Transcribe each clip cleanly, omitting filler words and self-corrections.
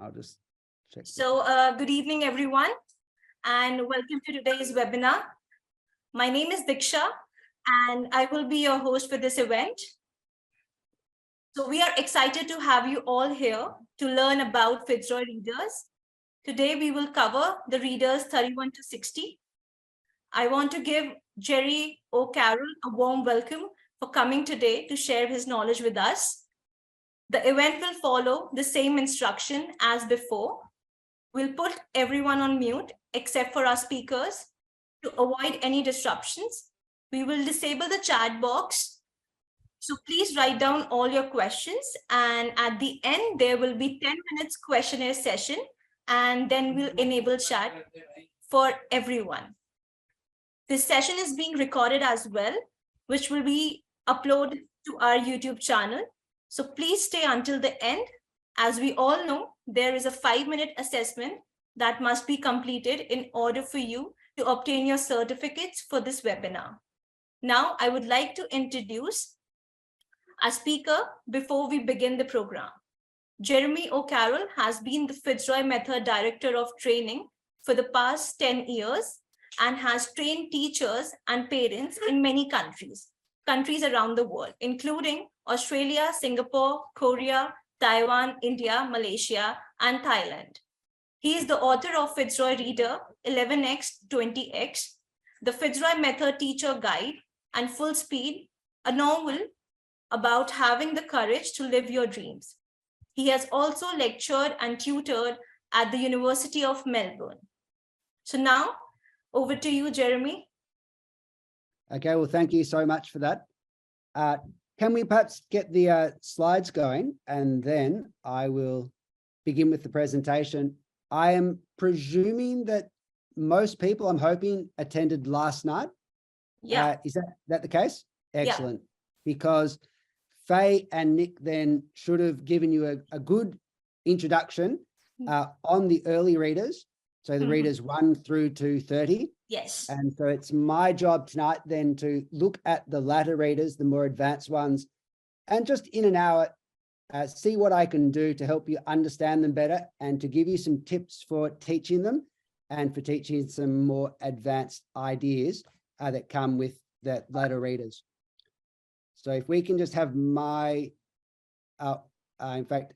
I'll just check. So good evening, everyone, and welcome to today's webinar. My name is Diksha, and I will be your host for this event. So we are excited to have you all here to learn about FITZROY readers. Today, we will cover the readers 31 to 60. I want to give Jerry O'Carroll a warm welcome for coming today to share his knowledge with us. The event will follow the same instruction as before. We'll put everyone on mute except for our speakers to avoid any disruptions. We will disable the chat box. So please write down all your questions. And at the end, there will be 10 minutes questionnaire session. And then we'll enable chat for everyone. This session is being recorded as well, which will be uploaded to our YouTube channel. So please stay until the end. As we all know, there is a 5-minute assessment that must be completed in order for you to obtain your certificates for this webinar. Now, I would like to introduce our speaker before we begin the program. Jeremy O'Carroll has been the FITZROY Method Director of Training for the past 10 years and has trained teachers and parents in many countries around the world, including Australia, Singapore, Korea, Taiwan, India, Malaysia, and Thailand. He is the author of FITZROY Reader 11x 20x, the FITZROY Method Teacher Guide, and Full Speed, a novel about having the courage to live your dreams. He has also lectured and tutored at the University of Melbourne. So now, over to you, Jeremy. Okay, well, thank you so much for that. Can we perhaps get the slides going, and then I will begin with the presentation. I am presuming that most people, I'm hoping, attended last night. Yeah. Is that the case? Excellent. Yeah. Because Faye and Nick then should have given you a good introduction on the early readers. So the readers 1 through to 30. Yes. And so it's my job tonight then to look at the latter readers, the more advanced ones, and just in an hour, see what I can do to help you understand them better and to give you some tips for teaching them and for teaching some more advanced ideas that come with the latter readers. So if we can just have my, in fact,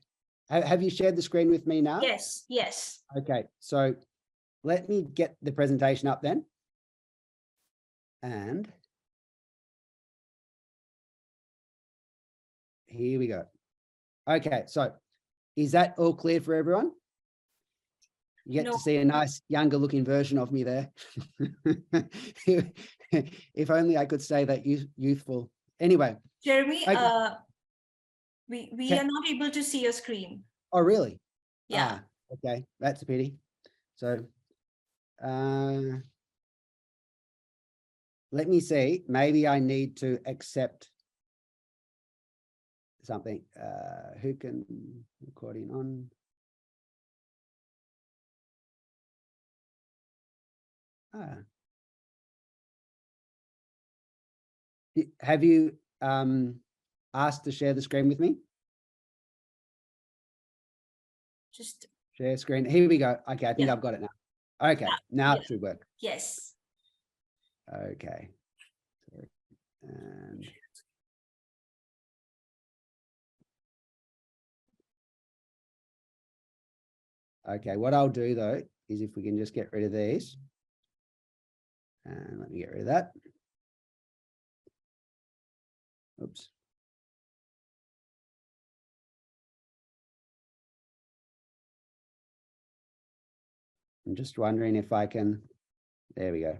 have you shared the screen with me now? Yes, yes. Okay, so let me get the presentation up then. And here we go. Okay, so is that all clear for everyone? You get to see a nice younger looking version of me there. If only I could say that youthful. Anyway. Jeremy, okay. we are not able to see your screen. Oh, really? Yeah. Okay, that's a pity. So let me see, maybe I need to accept something. Who can recording on? Have you asked to share the screen with me? Just share screen. Here we go. Okay, I think I've got it now. Okay, now it should work. Yes. Okay. And okay, what I'll do though is if we can just get rid of these. And let me get rid of that. Oops. I'm just wondering if I can, there we go.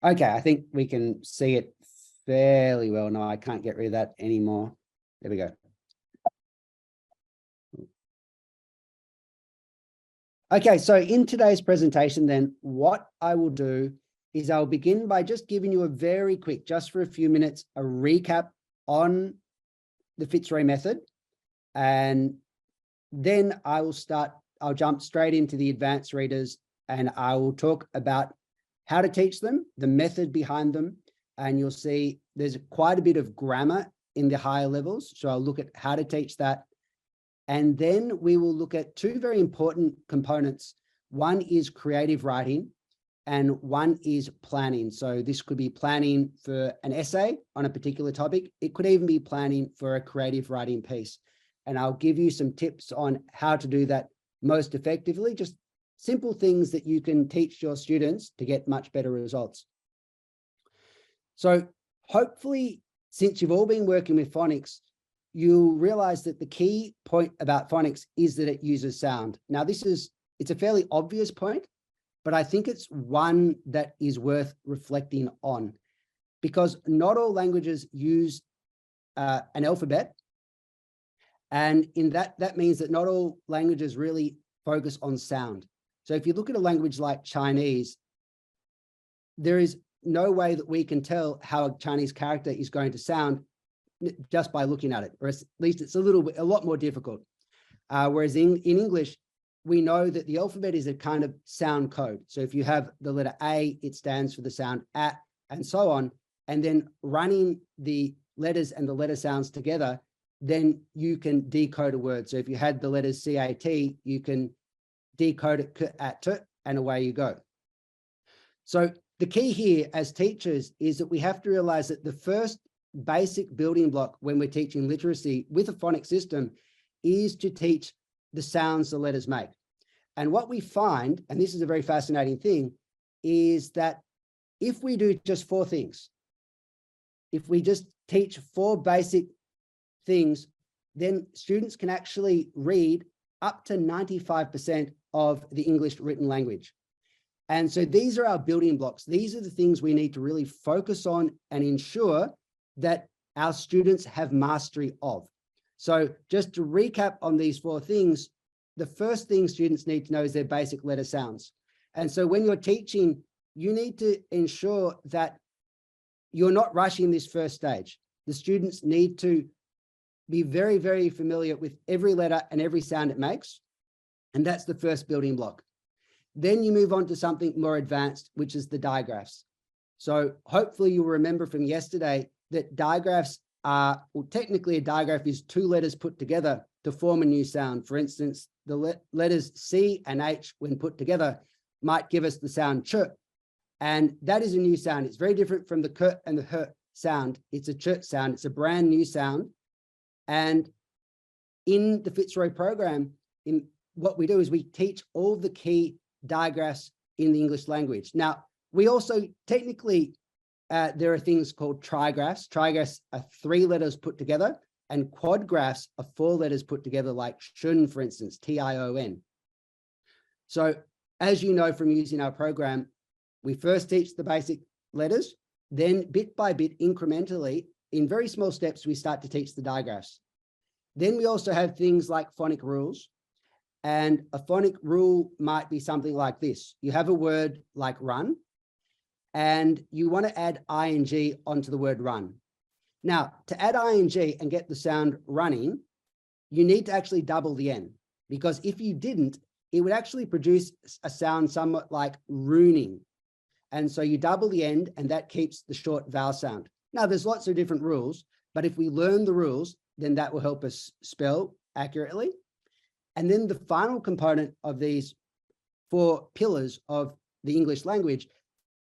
Okay, I think we can see it fairly well. No, I can't get rid of that anymore. There we go. Okay, so in today's presentation then, what I will do is I'll begin by just giving you a very quick, just for a few minutes, a recap on the FITZROY method. And then I'll jump straight into the advanced readers and I will talk about how to teach them, the method behind them. And you'll see there's quite a bit of grammar in the higher levels. So I'll look at how to teach that. And then we will look at two very important components. One is creative writing and one is planning. So this could be planning for an essay on a particular topic. It could even be planning for a creative writing piece. And I'll give you some tips on how to do that most effectively, just simple things that you can teach your students to get much better results. So hopefully, since you've all been working with phonics, you'll realize that the key point about phonics is that it uses sound. Now, it's a fairly obvious point, but I think it's one that is worth reflecting on, because not all languages use an alphabet. And in that means that not all languages really focus on sound. So if you look at a language like Chinese, there is no way that we can tell how a Chinese character is going to sound just by looking at it, or at least it's a lot more difficult. Whereas in English, we know that the alphabet is a kind of sound code. So if you have the letter A, it stands for the sound A, and so on. And then running the letters and the letter sounds together, then you can decode a word. So if you had the letters C-A-T, you can decode it K-A-T, and away you go. So the key here as teachers is that we have to realize that the first basic building block when we're teaching literacy with a phonic system is to teach the sounds the letters make. And what we find, and this is a very fascinating thing, is that if we do just 4 things, if we just teach 4 basic things, then students can actually read up to 95% of the English written language. And so these are our building blocks. These are the things we need to really focus on and ensure that our students have mastery of. So just to recap on these 4 things, the first thing students need to know is their basic letter sounds. And so when you're teaching, you need to ensure that you're not rushing this first stage. The students need to be very, very familiar with every letter and every sound it makes. And that's the first building block. Then you move on to something more advanced, which is the digraphs. So hopefully you'll remember from yesterday that digraphs are, well, technically a digraph is 2 letters put together to form a new sound. For instance, the letters C and H, when put together, might give us the sound ch. And that is a new sound. It's very different from the k and the h sound. It's a ch sound. It's a brand new sound. And in the FITZROY program, what we do is we teach all the key digraphs in the English language. Now, we also technically, there are things called trigraphs. Trigraphs are 3 letters put together, and quadgraphs are 4 letters put together, like shun, for instance, T-I-O-N. So as you know from using our program, we first teach the basic letters, then bit by bit, incrementally, in very small steps, we start to teach the digraphs. Then we also have things like phonic rules. And a phonic rule might be something like this. You have a word like run, and you want to add ing onto the word run. Now, to add ing and get the sound running, you need to actually double the N, because if you didn't, it would actually produce a sound somewhat like ruining. And so you double the end, and that keeps the short vowel sound. Now, there's lots of different rules, but if we learn the rules, then that will help us spell accurately. And then the final component of these 4 pillars of the English language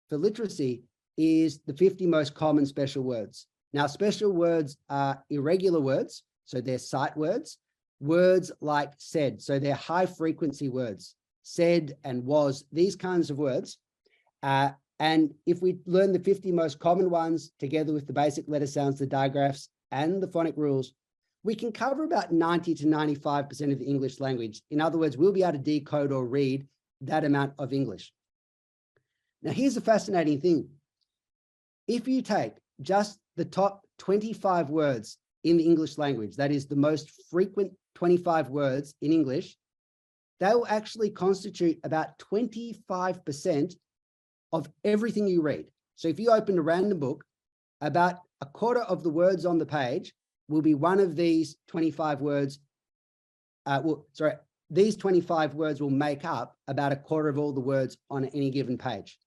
for literacy is the 50 most common special words. Now, special words are irregular words, so they're sight words. Words like said, so they're high frequency words, said and was, these kinds of words. And if we learn the 50 most common ones together with the basic letter sounds, the digraphs, and the phonic rules, we can cover about 90 to 95% of the English language. In other words, we'll be able to decode or read that amount of English. Now, here's a fascinating thing. If you take just the top 25 words in the English language, that is the most frequent 25 words in English, they will actually constitute about 25% of everything you read. So if you open a random book, about a quarter of the words on the page will be one of these 25 words. These 25 words will make up about a quarter of all the words on any given page.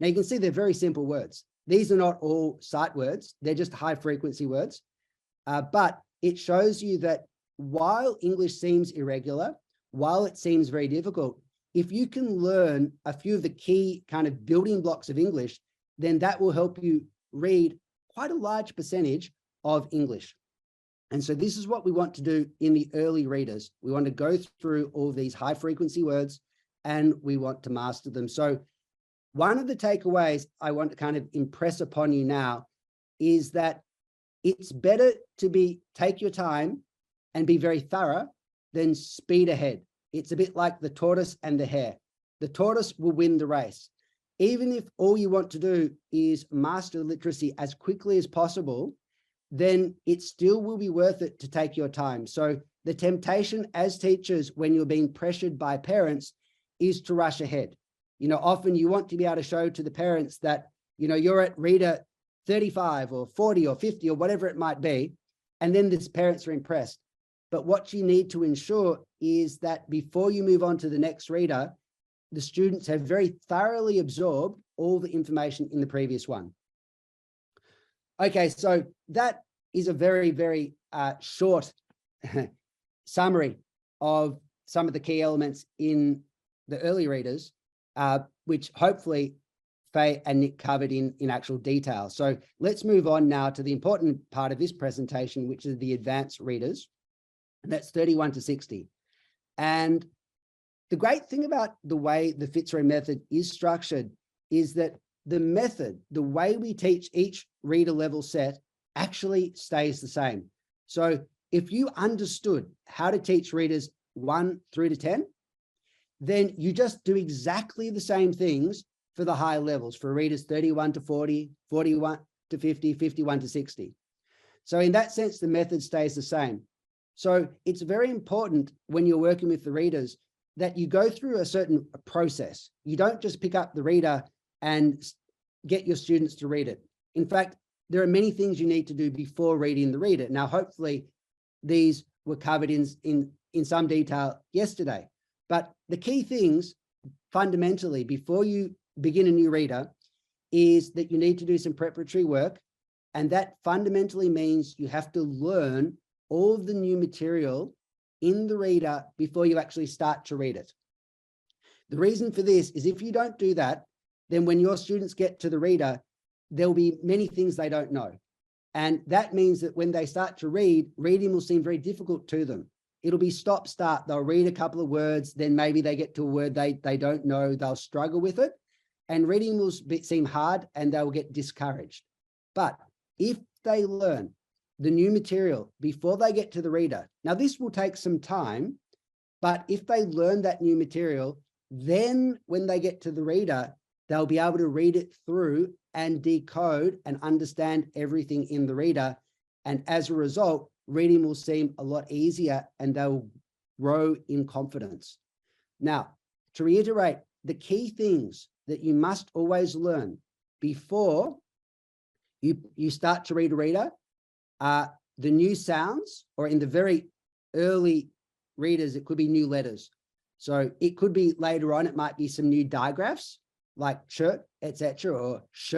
Now you can see they're very simple words. These are not all sight words. They're just high frequency words. But it shows you that while English seems irregular, while it seems very difficult, if you can learn a few of the key kind of building blocks of English, then that will help you read quite a large percentage of English. And so this is what we want to do in the early readers. We want to go through all these high frequency words and we want to master them. So one of the takeaways I want to kind of impress upon you now is that it's better to take your time and be very thorough than speed ahead. It's a bit like the tortoise and the hare. The tortoise will win the race. Even if all you want to do is master literacy as quickly as possible, then it still will be worth it to take your time. So the temptation as teachers, when you're being pressured by parents, is to rush ahead. Often you want to be able to show to the parents that, you're at reader 35 or 40 or 50 or whatever it might be, and then the parents are impressed. But what you need to ensure is that before you move on to the next reader, the students have very thoroughly absorbed all the information in the previous one. Okay, so that is a very, very short summary of some of the key elements in the early readers, which hopefully Faye and Nick covered in actual detail. So let's move on now to the important part of this presentation, which is the advanced readers. And that's 31 to 60. And the great thing about the way the FITZROY method is structured is that the method, the way we teach each reader level set actually stays the same. So if you understood how to teach readers 1 through to 10, then you just do exactly the same things for the high levels, for readers 31 to 40, 41 to 50, 51 to 60. So in that sense, the method stays the same. So it's very important when you're working with the readers that you go through a certain process. You don't just pick up the reader and get your students to read it. In fact, there are many things you need to do before reading the reader. Now, hopefully these were covered in some detail yesterday, but the key things fundamentally before you begin a new reader is that you need to do some preparatory work. And that fundamentally means you have to learn all of the new material in the reader before you actually start to read it. The reason for this is if you don't do that, then when your students get to the reader, there'll be many things they don't know. And that means that when they start to read, reading will seem very difficult to them. It'll be stop, start. They'll read a couple of words, then maybe they get to a word they don't know, they'll struggle with it. And reading will seem hard and they'll get discouraged. But if they learn the new material before they get to the reader, now this will take some time, but if they learn that new material, then when they get to the reader, they'll be able to read it through and decode and understand everything in the reader. And as a result, reading will seem a lot easier and they'll grow in confidence. Now, to reiterate, the key things that you must always learn before you start to read a reader are the new sounds, or in the very early readers, it could be new letters. So it could be later on, it might be some new digraphs like ch, etc., or sh.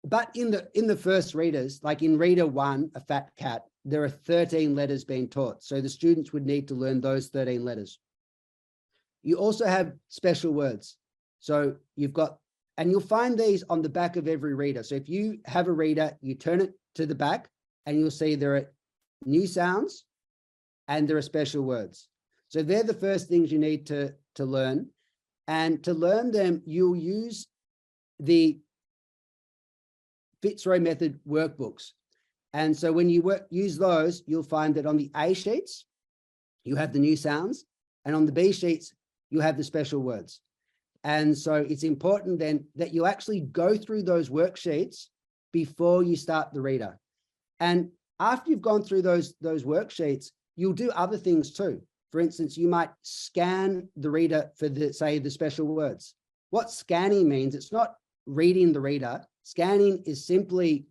But in the first readers, like in reader 1, a fat cat, there are 13 letters being taught. So the students would need to learn those 13 letters. You also have special words. So you've got, and you'll find these on the back of every reader. So if you have a reader, you turn it to the back and you'll see there are new sounds and there are special words. So they're the first things you need to learn. And to learn them, you'll use the FITZROY method workbooks. And so when you use those, you'll find that on the A sheets, you have the new sounds, and on the B sheets, you have the special words. And so it's important then that you actually go through those worksheets before you start the reader. And after you've gone through those worksheets, you'll do other things too. For instance, you might scan the reader for say the special words. What scanning means, it's not reading the reader. Scanning is simply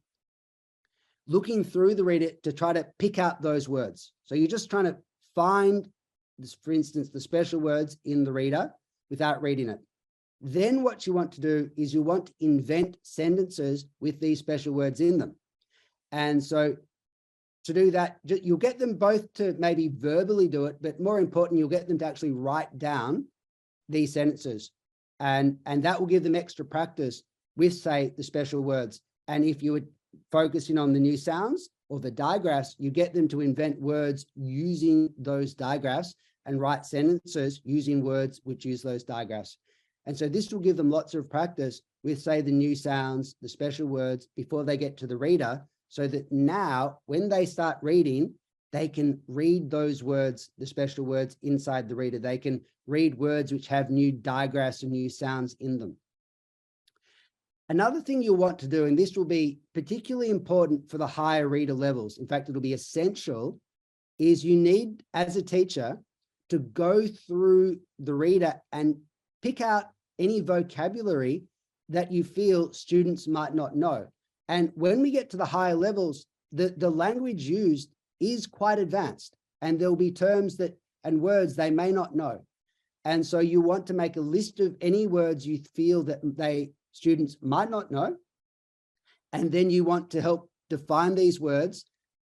looking through the reader to try to pick out those words. So you're just trying to find this, for instance, the special words in the reader without reading it. Then what you want to do is you want to invent sentences with these special words in them. And so to do that, you'll get them both to maybe verbally do it, but more important, you'll get them to actually write down these sentences. And that will give them extra practice with, say, the special words. And if you would focusing on the new sounds or the digraphs, you get them to invent words using those digraphs and write sentences using words which use those digraphs. And so this will give them lots of practice with, say, the new sounds, the special words before they get to the reader, so that now when they start reading, they can read those words, the special words inside the reader. They can read words which have new digraphs and new sounds in them. Another thing you'll want to do, and this will be particularly important for the higher reader levels, in fact, it'll be essential, is you need, as a teacher, to go through the reader and pick out any vocabulary that you feel students might not know. And when we get to the higher levels, the language used is quite advanced, and there'll be terms that and words they may not know. And so you want to make a list of any words you feel that students might not know. And then you want to help define these words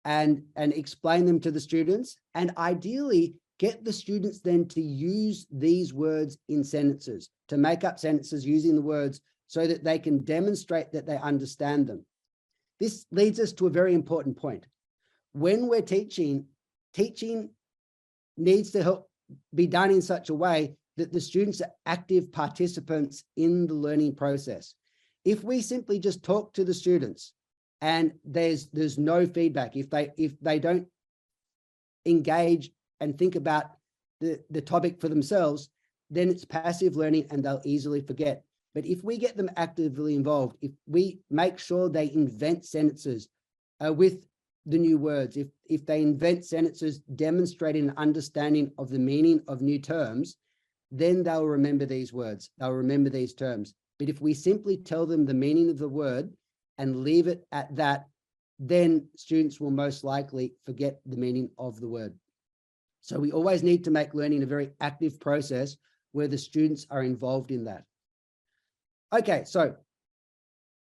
and explain them to the students, and ideally get the students then to use these words in sentences, to make up sentences using the words so that they can demonstrate that they understand them. This leads us to a very important point. When we're teaching needs to be done in such a way that the students are active participants in the learning process. If we simply just talk to the students and there's no feedback, if they don't engage and think about the topic for themselves, then it's passive learning and they'll easily forget. But if we get them actively involved, if we make sure they invent sentences with the new words, if they invent sentences demonstrating an understanding of the meaning of new terms, then they'll remember these words, they'll remember these terms. But if we simply tell them the meaning of the word and leave it at that, then students will most likely forget the meaning of the word. So we always need to make learning a very active process where the students are involved in that. Okay, so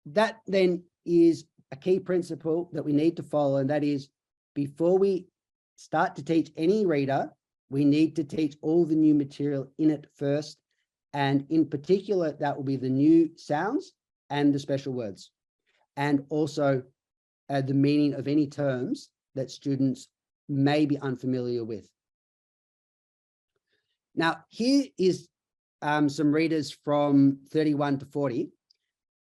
that then is a key principle that we need to follow, and that is, before we start to teach any reader, we need to teach all the new material in it first. And in particular, that will be the new sounds and the special words, and also the meaning of any terms that students may be unfamiliar with. Now, here is some readers from 31 to 40.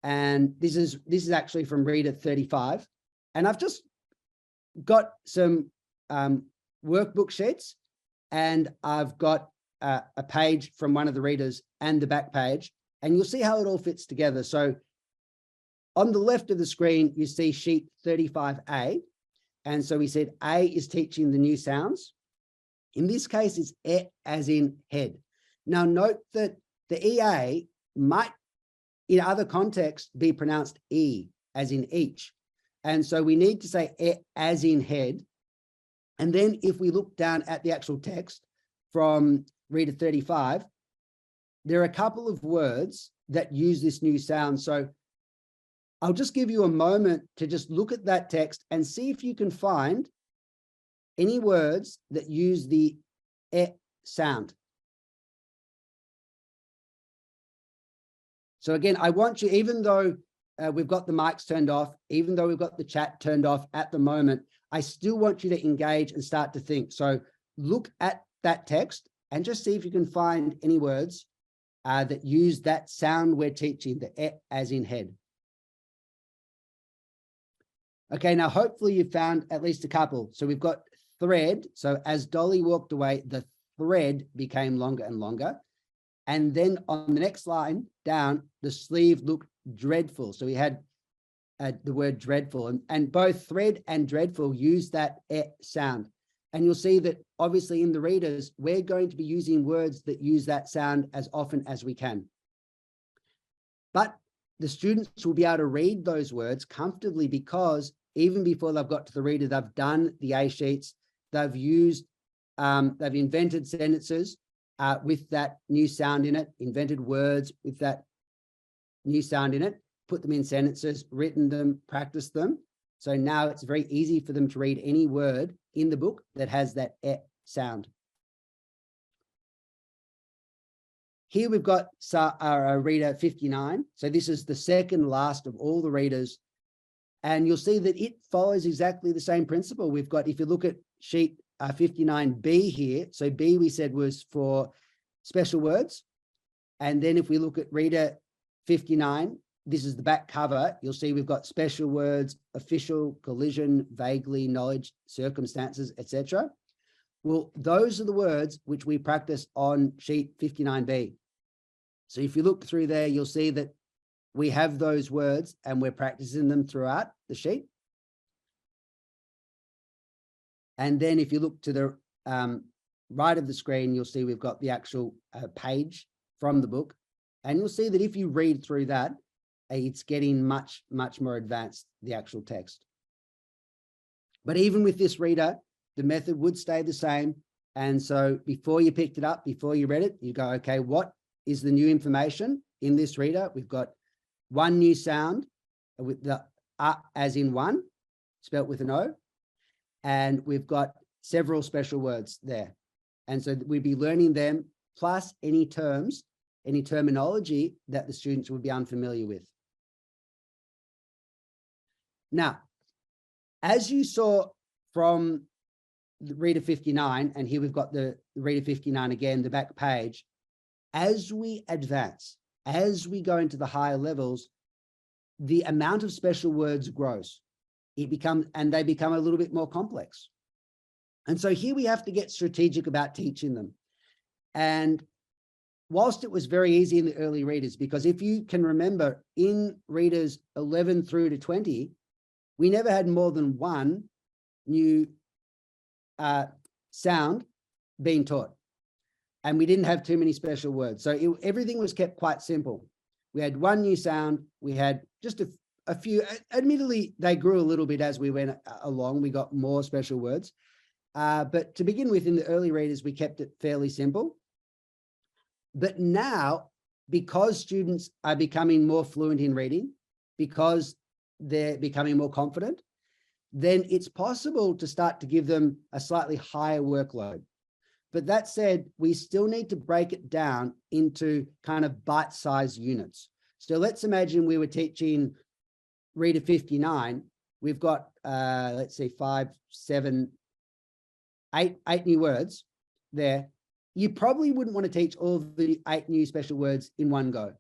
And this is actually from reader 35. And I've just got some workbook sheets, and I've got a page from one of the readers and the back page, and you'll see how it all fits together. So on the left of the screen, you see sheet 35A. And so we said A is teaching the new sounds. In this case, it's E as in head. Now note that the EA might, in other contexts, be pronounced E as in each. And so we need to say E as in head. And then if we look down at the actual text from reader 35, there are a couple of words that use this new sound. So I'll just give you a moment to just look at that text and see if you can find any words that use the E sound. So again, I want you, even though we've got the mics turned off, even though we've got the chat turned off at the moment, I still want you to engage and start to think. So look at that text and just see if you can find any words that use that sound we're teaching, the E as in head. Okay, now hopefully you found at least a couple. So we've got thread. So as Dolly walked away, the thread became longer and longer. And then on the next line down, the sleeve looked dreadful. So we had the word dreadful, and both thread and dreadful use that E sound. And you'll see that obviously in the readers, we're going to be using words that use that sound as often as we can. But the students will be able to read those words comfortably, because even before they've got to the reader, they've done the A sheets, they've used, they've invented sentences with that new sound in it, invented words with that new sound in it, put them in sentences, written them, practiced them. So now it's very easy for them to read any word in the book that has that E sound. Here we've got our reader 59. So this is the second last of all the readers. And you'll see that it follows exactly the same principle. We've got, if you look at sheet 59B here, so B we said was for special words. And then if we look at reader 59, this is the back cover, you'll see we've got special words, official, collision, vaguely, knowledge, circumstances, etc. Well, those are the words which we practice on sheet 59B. So if you look through there, you'll see that we have those words and we're practicing them throughout the sheet. And then if you look to the right of the screen, you'll see we've got the actual page from the book. And you'll see that if you read through that, it's getting much, much more advanced, the actual text. But even with this reader, the method would stay the same. And so before you picked it up, before you read it, you go, okay, what is the new information in this reader? We've got one new sound with the as in one, spelt with an O. And we've got several special words there. And so we'd be learning them plus any terms, any terminology that the students would be unfamiliar with. Now, as you saw from the reader 59, and here we've got the reader 59 again, the back page, as we advance, as we go into the higher levels, the amount of special words grows. They become a little bit more complex. And so here we have to get strategic about teaching them. And whilst it was very easy in the early readers, because if you can remember in readers 11 through to 20, we never had more than one new sound being taught. And we didn't have too many special words. So everything was kept quite simple. We had one new sound. We had just a few, admittedly, they grew a little bit as we went along. We got more special words. But to begin with, in the early readers, we kept it fairly simple. But now, because students are becoming more fluent in reading, because they're becoming more confident, then it's possible to start to give them a slightly higher workload. But that said, we still need to break it down into kind of bite-sized units. So let's imagine we were teaching reader 59. We've got, let's see, 5, 7, 8 new words there. You probably wouldn't want to teach all of the 8 new special words in one go.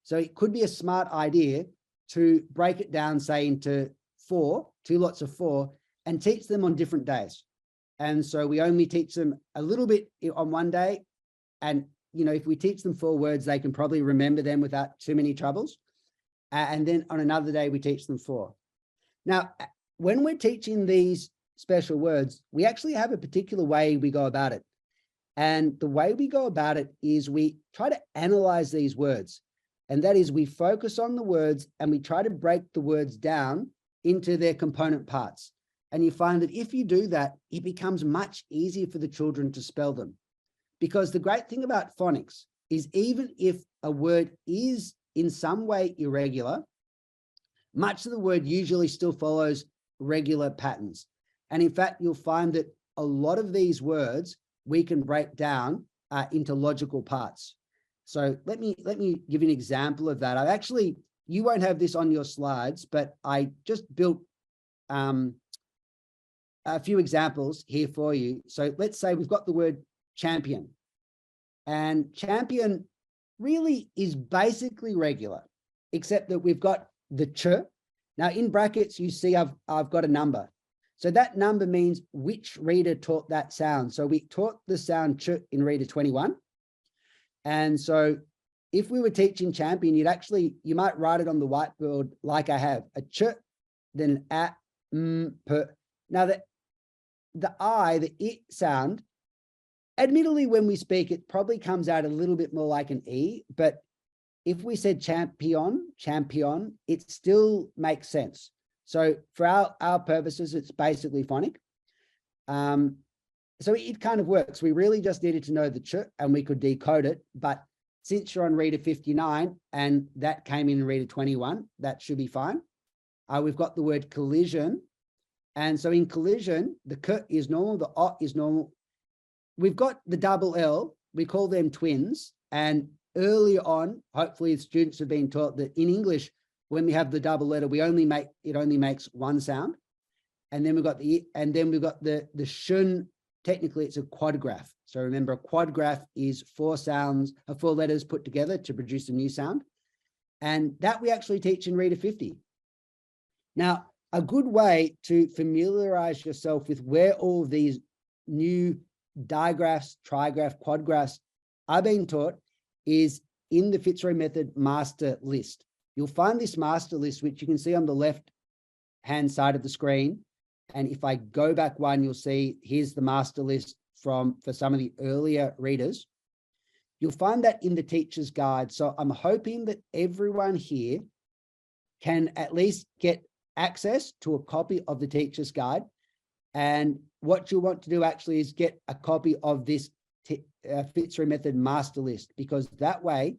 So it could be a smart idea to break it down, say, into 4, 2 lots of 4, and teach them on different days. And so we only teach them a little bit on one day. And, you know, if we teach them 4 words, they can probably remember them without too many troubles. And then on another day, we teach them 4. Now, when we're teaching these special words, we actually have a particular way we go about it. And the way we go about it is we try to analyze these words. And that is, we focus on the words and we try to break the words down into their component parts. And you find that if you do that, it becomes much easier for the children to spell them. Because the great thing about phonics is even if a word is in some way irregular, much of the word usually still follows regular patterns. And in fact, you'll find that a lot of these words we can break down into logical parts. So let me give you an example of that. I've actually, you won't have this on your slides, but I just built a few examples here for you. So let's say we've got the word champion, and champion really is basically regular, except that we've got the ch. Now in brackets, you see I've got a number. So that number means which reader taught that sound. So we taught the sound ch in reader 21. And so if we were teaching champion, you might write it on the whiteboard like I have, a ch, then a, p. Now the I, the it sound, admittedly, when we speak, it probably comes out a little bit more like an E, but if we said champion, it still makes sense. So for our purposes, it's basically phonic. So it kind of works. We really just needed to know the ch and we could decode it. But since you're on reader 59 and that came in reader 21, that should be fine. we've got the word collision. And so in collision, the k is normal, the o is normal. We've got the double L, we call them twins. And early on, hopefully students have been taught that in English, when we have the double letter, it only makes one sound. And then we've got the shun. Technically, it's a quadgraph. So remember, a quadgraph is four letters put together to produce a new sound. And that we actually teach in Reader 50. Now, a good way to familiarize yourself with where all of these new digraphs, trigraph, quadgraphs are being taught is in the FITZROY method master list. You'll find this master list, which you can see on the left-hand side of the screen. And if I go back one, you'll see here's the master list for some of the earlier readers. You'll find that in the teacher's guide. So I'm hoping that everyone here can at least get access to a copy of the teacher's guide. And what you want to do actually is get a copy of this FITZROY method master list, because that way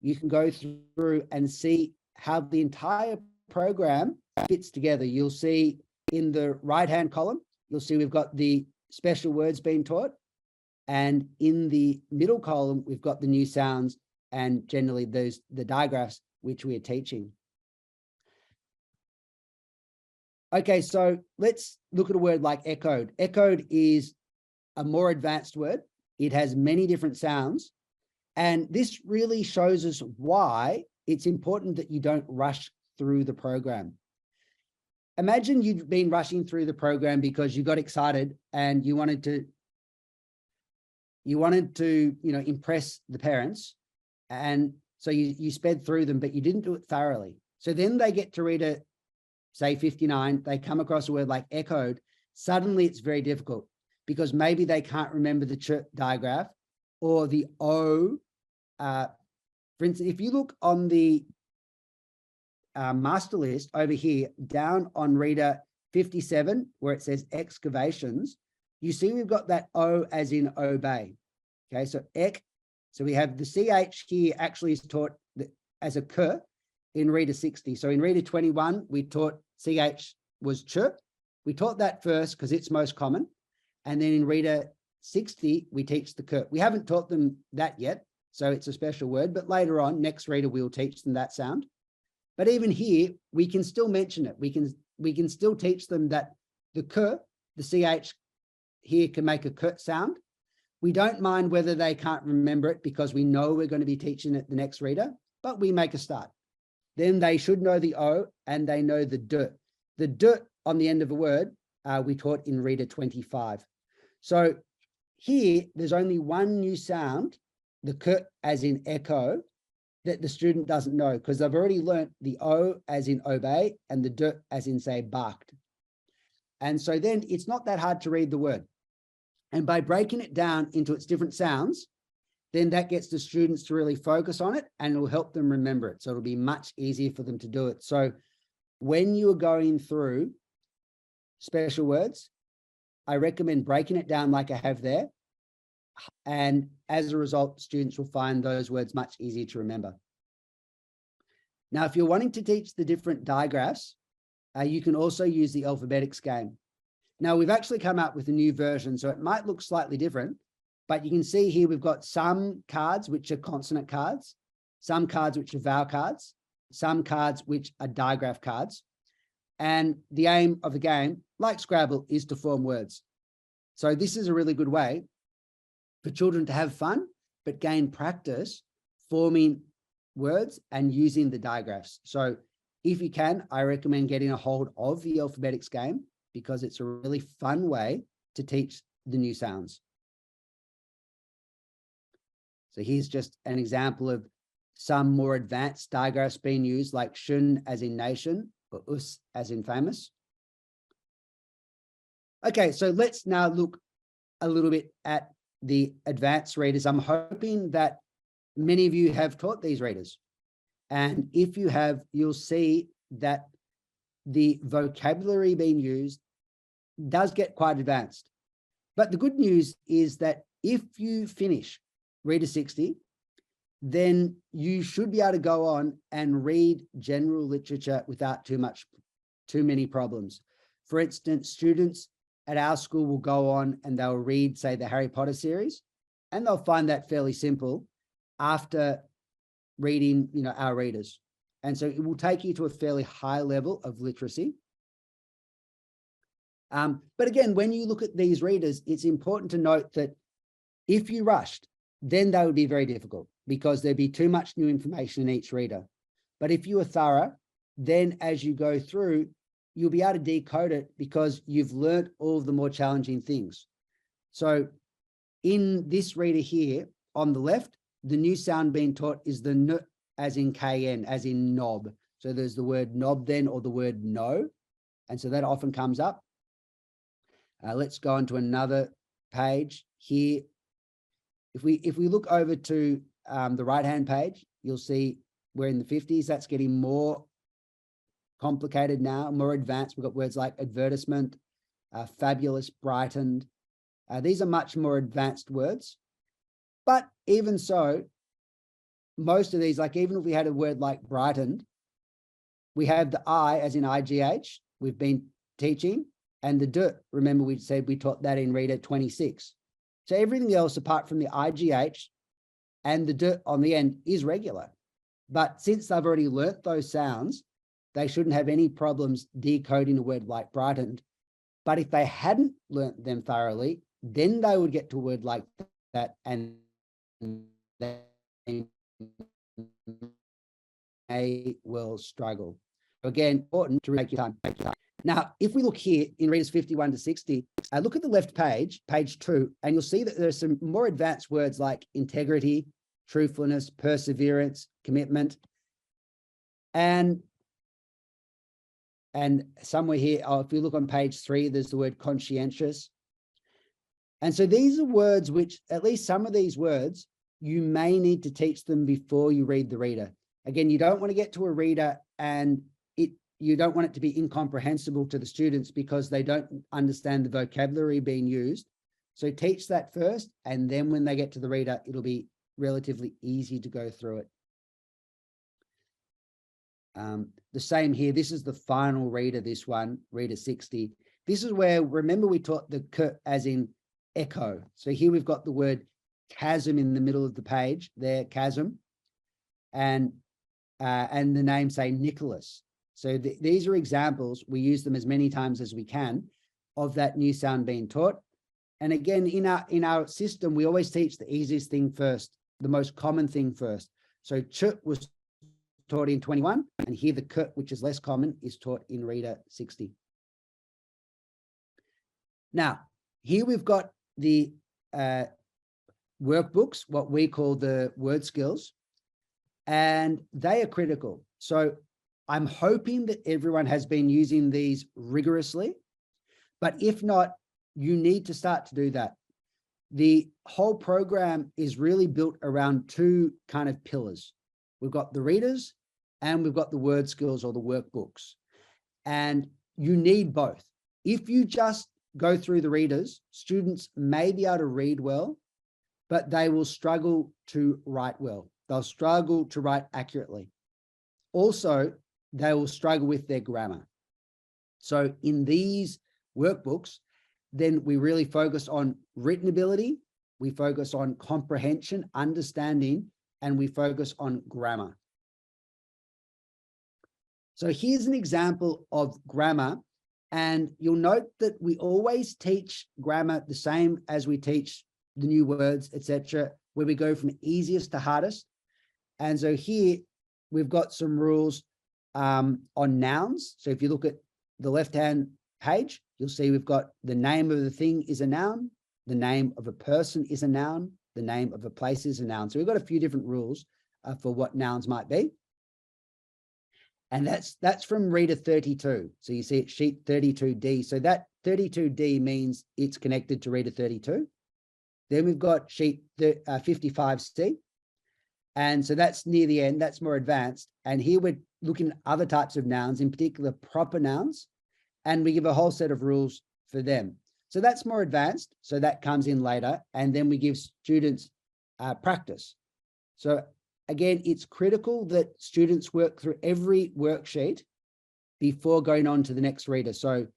you can go through and see how the entire program fits together. You'll see in the right-hand column, you'll see we've got the special words being taught. And in the middle column, we've got the new sounds and generally the digraphs which we are teaching. Okay, so let's look at a word like echoed. Echoed is a more advanced word. It has many different sounds. And this really shows us why it's important that you don't rush through the program. Imagine you've been rushing through the program because you got excited and you wanted to impress the parents. And so you sped through them, but you didn't do it thoroughly. So then they get to read it, say 59, they come across a word like echoed. Suddenly it's very difficult because maybe they can't remember the ch digraph or the O. For instance, if you look on the master list over here, down on reader 57, where it says excavations, you see we've got that O as in obey. Okay, so ek, so we have the CH here actually is taught as a k in reader 60. So in reader 21, we taught CH was ch. We taught that first because it's most common. And then in reader 60, we teach the k. We haven't taught them that yet, so it's a special word, but later on, next reader, we'll teach them that sound. But even here, we can still mention it. We can still teach them that the k, the CH here can make a k sound. We don't mind whether they can't remember it because we know we're going to be teaching it the next reader, but we make a start. Then they should know the O and they know the d. The d on the end of a word, we taught in reader 25. So here, there's only one new sound, the k as in echo, that the student doesn't know because they've already learnt the O as in obey and the d as in say barked. And so then it's not that hard to read the word. And by breaking it down into its different sounds, then that gets the students to really focus on it and it will help them remember it. So it'll be much easier for them to do it. So when you're going through special words, I recommend breaking it down like I have there. And as a result, students will find those words much easier to remember. Now, if you're wanting to teach the different digraphs, you can also use the alphabetics game. Now, we've actually come up with a new version, so it might look slightly different, but you can see here we've got some cards which are consonant cards, some cards which are vowel cards, some cards which are digraph cards. And the aim of the game, like Scrabble, is to form words. So this is a really good way for children to have fun, but gain practice forming words and using the digraphs. So if you can, I recommend getting a hold of the alphabetics game because it's a really fun way to teach the new sounds. So here's just an example of some more advanced digraphs being used, like shun as in nation or us as in famous. Okay, so let's now look a little bit at the advanced readers. I'm hoping that many of you have taught these readers. And if you have, you'll see that the vocabulary being used does get quite advanced. But the good news is that if you finish reader 60, then you should be able to go on and read general literature without too much too many problems. For instance, students at our school will go on and they'll read, say, the Harry Potter series, and they'll find that fairly simple after reading, our readers. And so it will take you to a fairly high level of literacy. But again, when you look at these readers, it's important to note that if you rushed, then they would be very difficult because there'd be too much new information in each reader. But if you are thorough, then as you go through, you'll be able to decode it because you've learned all of the more challenging things. So in this reader here on the left, the new sound being taught is the N, as in KN, as in knob. So there's the word knob then, or the word no. And so that often comes up. Let's go on to another page here. If we look over to the right-hand page, you'll see we're in the 50s. That's getting more complicated now, more advanced. We've got words like advertisement, fabulous, brightened. These are much more advanced words. But even so, most of these, like even if we had a word like brightened, we have the I as in IGH, we've been teaching, and the D, remember we said we taught that in reader 26. So everything else apart from the IGH and the D on the end is regular. But since they've already learnt those sounds, they shouldn't have any problems decoding a word like brightened. But if they hadn't learnt them thoroughly, then they would get to a word like that and they will struggle. Again, important to take your time. Now, if we look here in readers 51 to 60, look at the left page, page 2, and you'll see that there's some more advanced words like integrity, truthfulness, perseverance, commitment. And somewhere here, if you look on page 3, there's the word conscientious. And so these are words which, at least some of these words, you may need to teach them before you read the reader. Again, you don't want to get to a reader and you don't want it to be incomprehensible to the students because they don't understand the vocabulary being used. So teach that first, and then when they get to the reader, it'll be relatively easy to go through it. The same here. This is the final reader, this one, reader 60. This is where, remember we taught the K as in echo. So here we've got the word chasm in the middle of the page there, chasm, and the name, say, Nicholas. So these are examples. We use them as many times as we can of that new sound being taught. And again, in our system, we always teach the easiest thing first, the most common thing first. So ch was taught in 21, and here the k, which is less common, is taught in reader 60. Now, here we've got the workbooks, what we call the word skills, and they are critical. So I'm hoping that everyone has been using these rigorously, but if not, you need to start to do that. The whole program is really built around two kind of pillars. We've got the readers and we've got the word skills or the workbooks, and you need both. If you just go through the readers, students may be able to read well, but they will struggle to write well. They'll struggle to write accurately. Also, they will struggle with their grammar. So in these workbooks, then we really focus on written ability, we focus on comprehension, understanding, and we focus on grammar. So here's an example of grammar, and you'll note that we always teach grammar the same as we teach the new words, etc., where we go from easiest to hardest. And so here we've got some rules on nouns. So if you look at the left-hand page, you'll see we've got the name of the thing is a noun, the name of a person is a noun, the name of a place is a noun. So we've got a few different rules for what nouns might be. And that's from reader 32. So you see it's sheet 32D. So that 32D means it's connected to reader 32. Then we've got sheet 55C. And so that's near the end, that's more advanced. And here we're looking at other types of nouns, in particular proper nouns, and we give a whole set of rules for them. So that's more advanced. So that comes in later. And then we give students practice. So again, it's critical that students work through every worksheet before going on to the next reader. So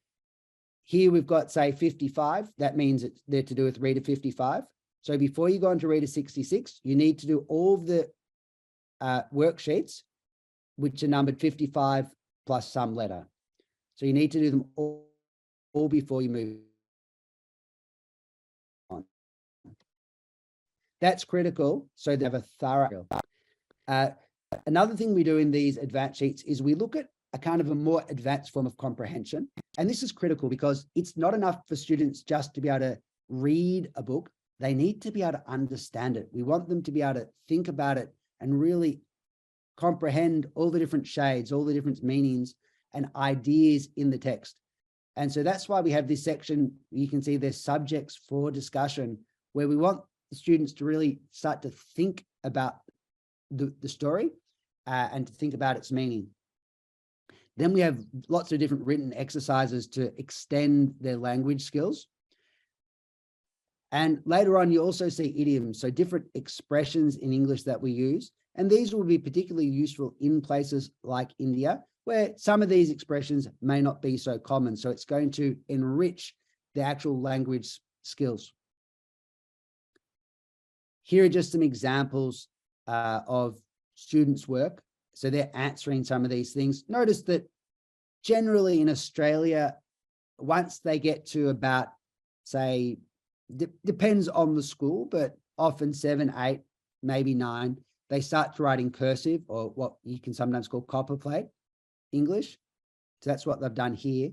here we've got, say, 55. That means they're to do with reader 55. So before you go on to reader 66, you need to do all of the worksheets, which are numbered 55 plus some letter. So you need to do them all before you move on. That's critical, so they have a thorough. Another thing we do in these advanced sheets is we look at a kind of a more advanced form of comprehension. And this is critical because it's not enough for students just to be able to read a book. They need to be able to understand it. We want them to be able to think about it and really comprehend all the different shades, all the different meanings and ideas in the text. And so that's why we have this section. You can see there's subjects for discussion, where we want the students to really start to think about the story and to think about its meaning. Then we have lots of different written exercises to extend their language skills. And later on, you also see idioms, so different expressions in English that we use. And these will be particularly useful in places like India, where some of these expressions may not be so common. So it's going to enrich the actual language skills. Here are just some examples of students' work. So they're answering some of these things. Notice that generally in Australia, once they get to about, say, depends on the school, but often 7, 8, maybe 9, they start to write in cursive, or what you can sometimes call copperplate English. So that's what they've done here.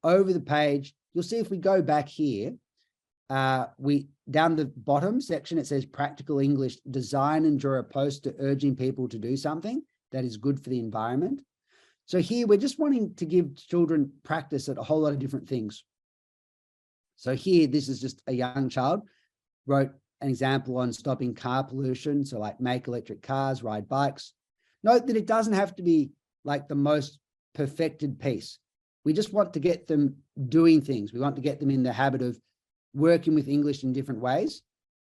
Over the page, you'll see if we go back here, down the bottom section, it says practical English, design and draw a poster urging people to do something that is good for the environment. So here we're just wanting to give children practice at a whole lot of different things. So here, this is just a young child wrote an example on stopping car pollution. So like make electric cars, ride bikes. Note that it doesn't have to be like the most perfected piece. We just want to get them doing things. We want to get them in the habit of working with English in different ways.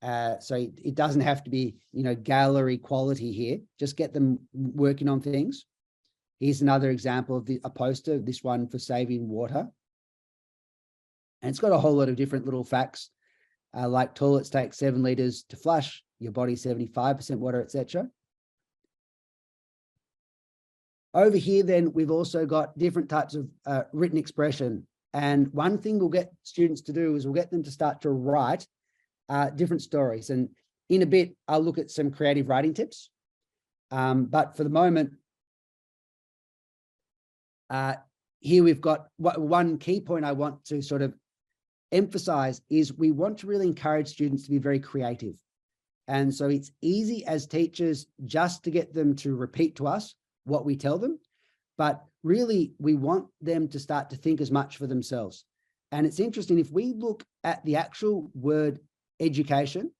So it doesn't have to be, gallery quality here. Just get them working on things. Here's another example of a poster, this one for saving water. And it's got a whole lot of different little facts, like toilets take 7 liters to flush, your body 75% water, etc. Over here, then, we've also got different types of written expression. And one thing we'll get students to do is we'll get them to start to write different stories. And in a bit, I'll look at some creative writing tips. But for the moment, here we've got one key point I want to sort of emphasize is we want to really encourage students to be very creative. And so it's easy as teachers just to get them to repeat to us what we tell them, but really we want them to start to think as much for themselves. And it's interesting, if we look at the actual word education,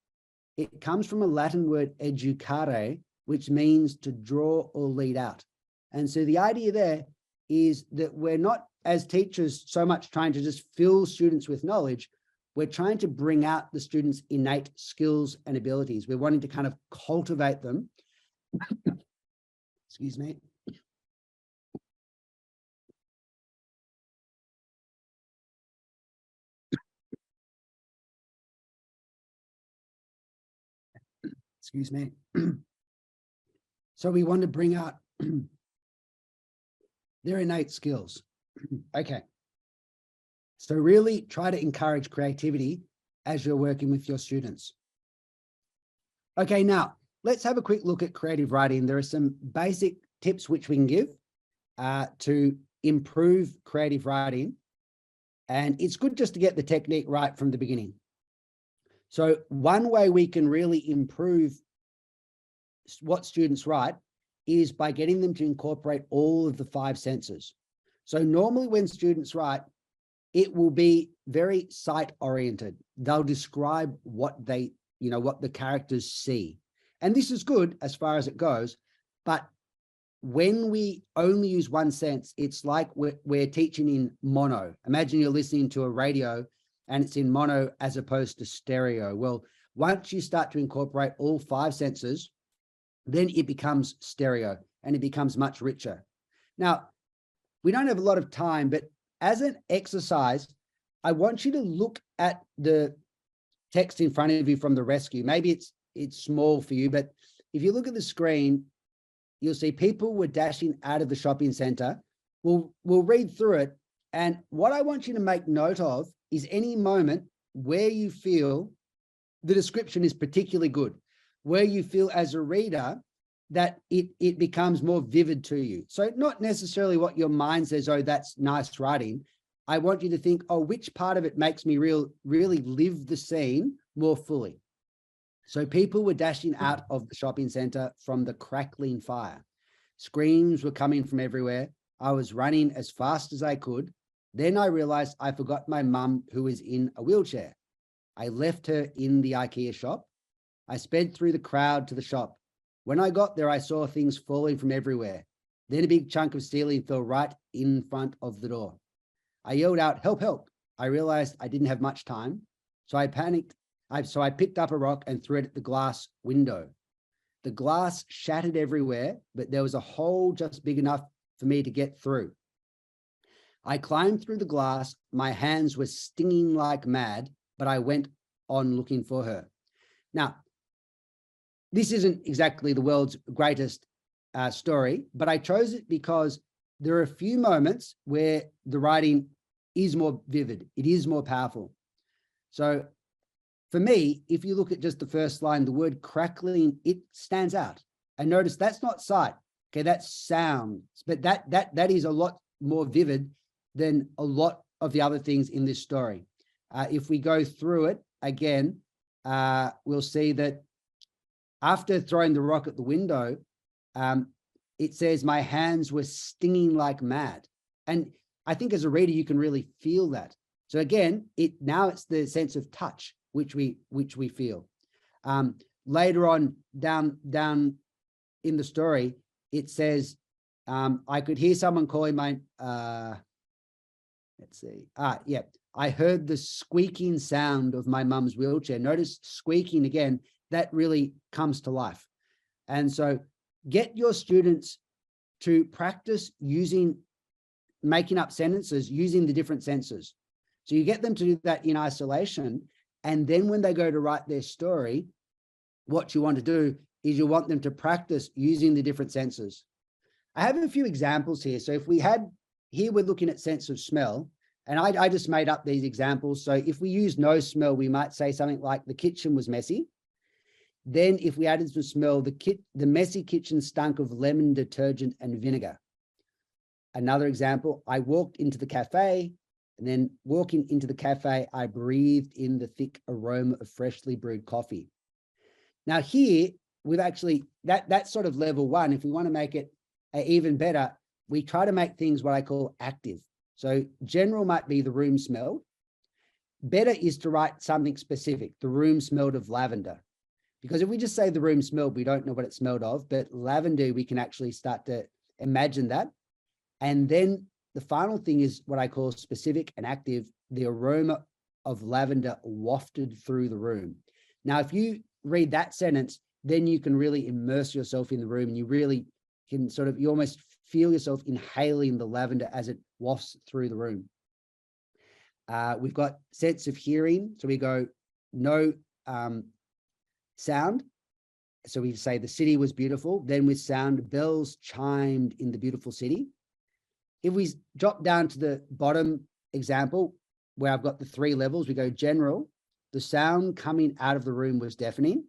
it comes from a Latin word educare, which means to draw or lead out. And so the idea there is that we're not, as teachers, so much trying to just fill students with knowledge. We're trying to bring out the students' innate skills and abilities. We're wanting to kind of cultivate them. Excuse me. Excuse me. So we want to bring out their innate skills. Okay. So really try to encourage creativity as you're working with your students. Okay, now let's have a quick look at creative writing. There are some basic tips which we can give to improve creative writing. And it's good just to get the technique right from the beginning. So one way we can really improve what students write is by getting them to incorporate all of the 5 senses. So normally when students write, it will be very sight oriented. They'll describe what they, what the characters see. And this is good as far as it goes. But when we only use one sense, it's like we're teaching in mono. Imagine you're listening to a radio and it's in mono as opposed to stereo. Well, once you start to incorporate all 5 senses, then it becomes stereo and it becomes much richer. Now, we don't have a lot of time, but as an exercise, I want you to look at the text in front of you from the rescue. Maybe it's small for you, but if you look at the screen, you'll see people were dashing out of the shopping center. We'll read through it. And what I want you to make note of is any moment where you feel the description is particularly good, where you feel as a reader that it becomes more vivid to you. So not necessarily what your mind says, oh, that's nice writing. I want you to think, oh, which part of it makes me really live the scene more fully. So people were dashing out of the shopping center from the crackling fire. Screams were coming from everywhere. I was running as fast as I could. Then I realized I forgot my mum, who was in a wheelchair. I left her in the IKEA shop. I sped through the crowd to the shop. When I got there, I saw things falling from everywhere. Then a big chunk of ceiling fell right in front of the door. I yelled out, help, help. I realized I didn't have much time. So I panicked. So I picked up a rock and threw it at the glass window. The glass shattered everywhere, but there was a hole just big enough for me to get through. I climbed through the glass. My hands were stinging like mad, but I went on looking for her. Now, this isn't exactly the world's greatest story, but I chose it because there are a few moments where the writing is more vivid. It is more powerful. So for me, if you look at just the first line, the word crackling, it stands out. And notice that's not sight. Okay, that's sound. But that is a lot more vivid than a lot of the other things in this story. If we go through it again, we'll see that after throwing the rock at the window, it says, my hands were stinging like mad. And I think as a reader, you can really feel that. So again, now it's the sense of touch, which we feel. Later on down in the story, it says, I could hear someone calling my, let's see. Yeah, I heard the squeaking sound of my mum's wheelchair. Notice squeaking again, that really comes to life. And so get your students to practice making up sentences using the different senses. So you get them to do that in isolation. And then when they go to write their story, what you want to do is you want them to practice using the different senses. I have a few examples here. So if we had, here we're looking at sense of smell, and I just made up these examples. So if we use no smell, we might say something like the kitchen was messy. Then if we added some smell, the messy kitchen stunk of lemon detergent and vinegar. Another example, I walked into the cafe, and then walking into the cafe, I breathed in the thick aroma of freshly brewed coffee. Now here, we've actually, that's sort of level one. If we want to make it even better, we try to make things what I call active. So general might be the room smelled. Better is to write something specific. The room smelled of lavender. Because if we just say the room smelled, we don't know what it smelled of, but lavender, we can actually start to imagine that. And then the final thing is what I call specific and active. The aroma of lavender wafted through the room. Now, if you read that sentence, then you can really immerse yourself in the room, and you really can sort of, you almost feel yourself inhaling the lavender as it wafts through the room. We've got sense of hearing. So we go no sound. So we say the city was beautiful. Then with sound, bells chimed in the beautiful city. If we drop down to the bottom example where I've got the 3 levels, we go general. The sound coming out of the room was deafening.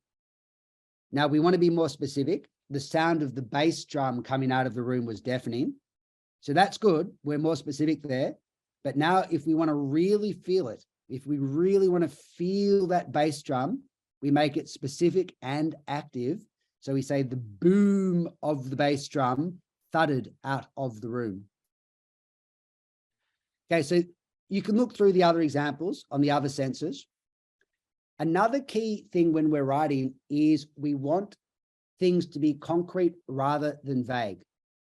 Now we want to be more specific. The sound of the bass drum coming out of the room was deafening. So that's good. We're more specific there. But now if we want to really feel it, if we really want to feel that bass drum, we make it specific and active. So we say the boom of the bass drum thudded out of the room. Okay, so you can look through the other examples on the other senses. Another key thing when we're writing is we want things to be concrete rather than vague.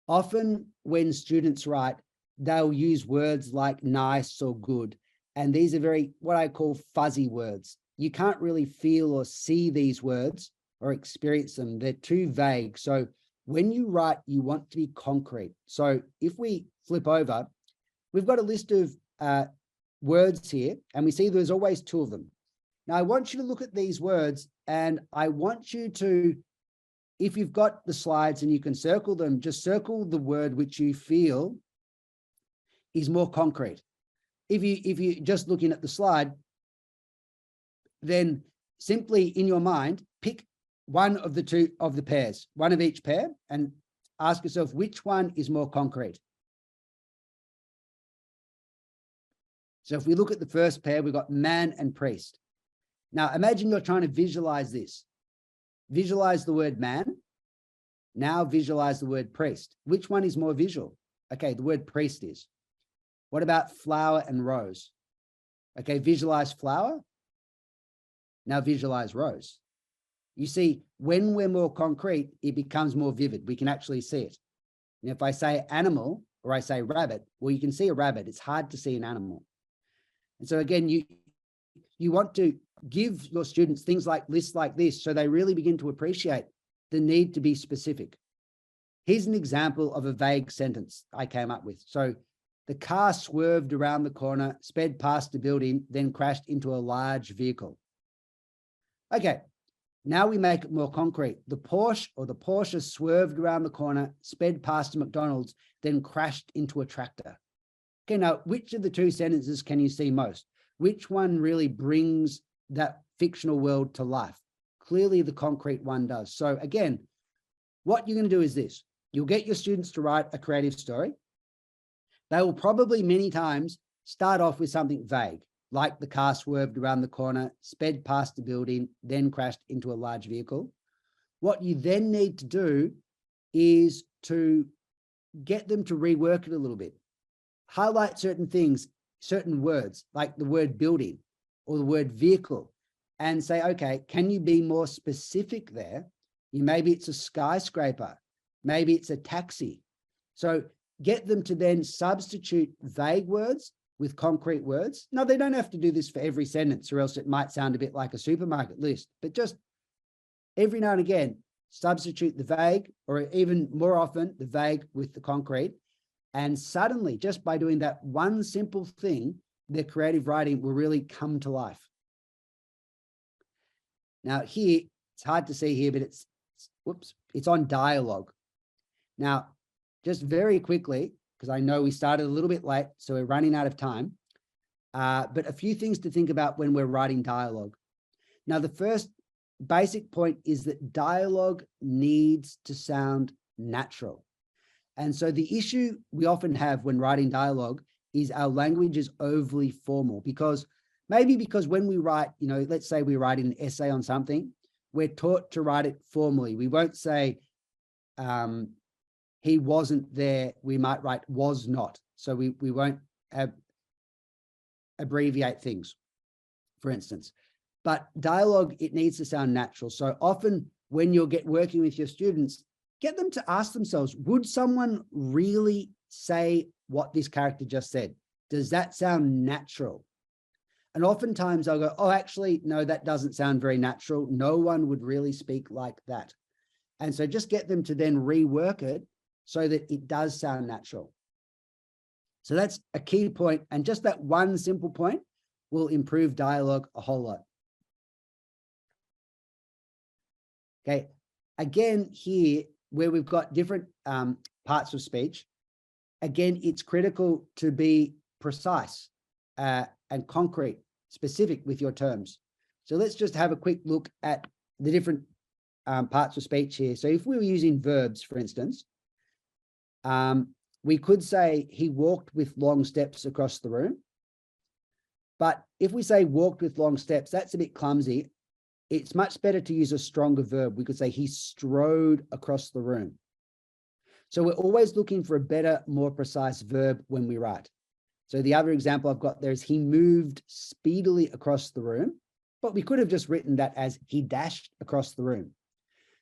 Often when students write, they'll use words like nice or good. And these are very, what I call fuzzy words. You can't really feel or see these words or experience them. They're too vague. So when you write, you want to be concrete. So if we flip over, we've got a list of words here, and we see there's always two of them. Now, I want you to look at these words, and I want you to, if you've got the slides and you can circle them, just circle the word which you feel is more concrete. If you're just looking at the slide, then simply in your mind, pick one of the two of the pairs, one of each pair, and ask yourself which one is more concrete. So if we look at the first pair, we've got man and priest. Now imagine you're trying to visualize this. Visualize the word man. Now visualize the word priest. Which one is more visual? Okay, the word priest is. What about flower and rose? Okay, visualize flower. Now visualize rose. You see, when we're more concrete, it becomes more vivid. We can actually see it. And if I say animal or I say rabbit, well, you can see a rabbit. It's hard to see an animal. And so again, you want to give your students things like lists like this so they really begin to appreciate the need to be specific. Here's an example of a vague sentence I came up with. So the car swerved around the corner, sped past the building, then crashed into a large vehicle. Okay, now we make it more concrete. The Porsche swerved around the corner, sped past a McDonald's, then crashed into a tractor. Okay, now which of the two sentences can you see most? Which one really brings that fictional world to life? Clearly the concrete one does. So again, what you're going to do is this. You'll get your students to write a creative story. They will probably many times start off with something vague, like the car swerved around the corner, sped past the building, then crashed into a large vehicle. What you then need to do is to get them to rework it a little bit. Highlight certain things, certain words, like the word building or the word vehicle, and say, okay, can you be more specific there? Maybe it's a skyscraper, maybe it's a taxi. So get them to then substitute vague words with concrete words. Now, they don't have to do this for every sentence, or else it might sound a bit like a supermarket list, but just every now and again, substitute the vague, or even more often, the vague with the concrete. And suddenly, just by doing that one simple thing, their creative writing will really come to life. Now here, it's hard to see here, but it's on dialogue. Now, just very quickly, because I know we started a little bit late, so we're running out of time, but a few things to think about when we're writing dialogue. Now, the first basic point is that dialogue needs to sound natural. And so the issue we often have when writing dialogue is our language is overly formal, because when we write, let's say we write an essay on something, we're taught to write it formally. We won't say, he wasn't there. We might write was not. So we won't abbreviate things, for instance. But dialogue, it needs to sound natural. So often when you're working with your students, get them to ask themselves, would someone really say what this character just said? Does that sound natural? And oftentimes I'll go, oh, actually, no, that doesn't sound very natural. No one would really speak like that. And so just get them to then rework it so that it does sound natural. So that's a key point. And just that one simple point will improve dialogue a whole lot. Okay. Again, here, where we've got different parts of speech, again, it's critical to be precise and concrete, specific with your terms. So let's just have a quick look at the different parts of speech here. So if we were using verbs, for instance, we could say he walked with long steps across the room. But if we say walked with long steps, that's a bit clumsy. It's much better to use a stronger verb. We could say he strode across the room. So we're always looking for a better, more precise verb when we write. So the other example I've got there is he moved speedily across the room, but we could have just written that as he dashed across the room.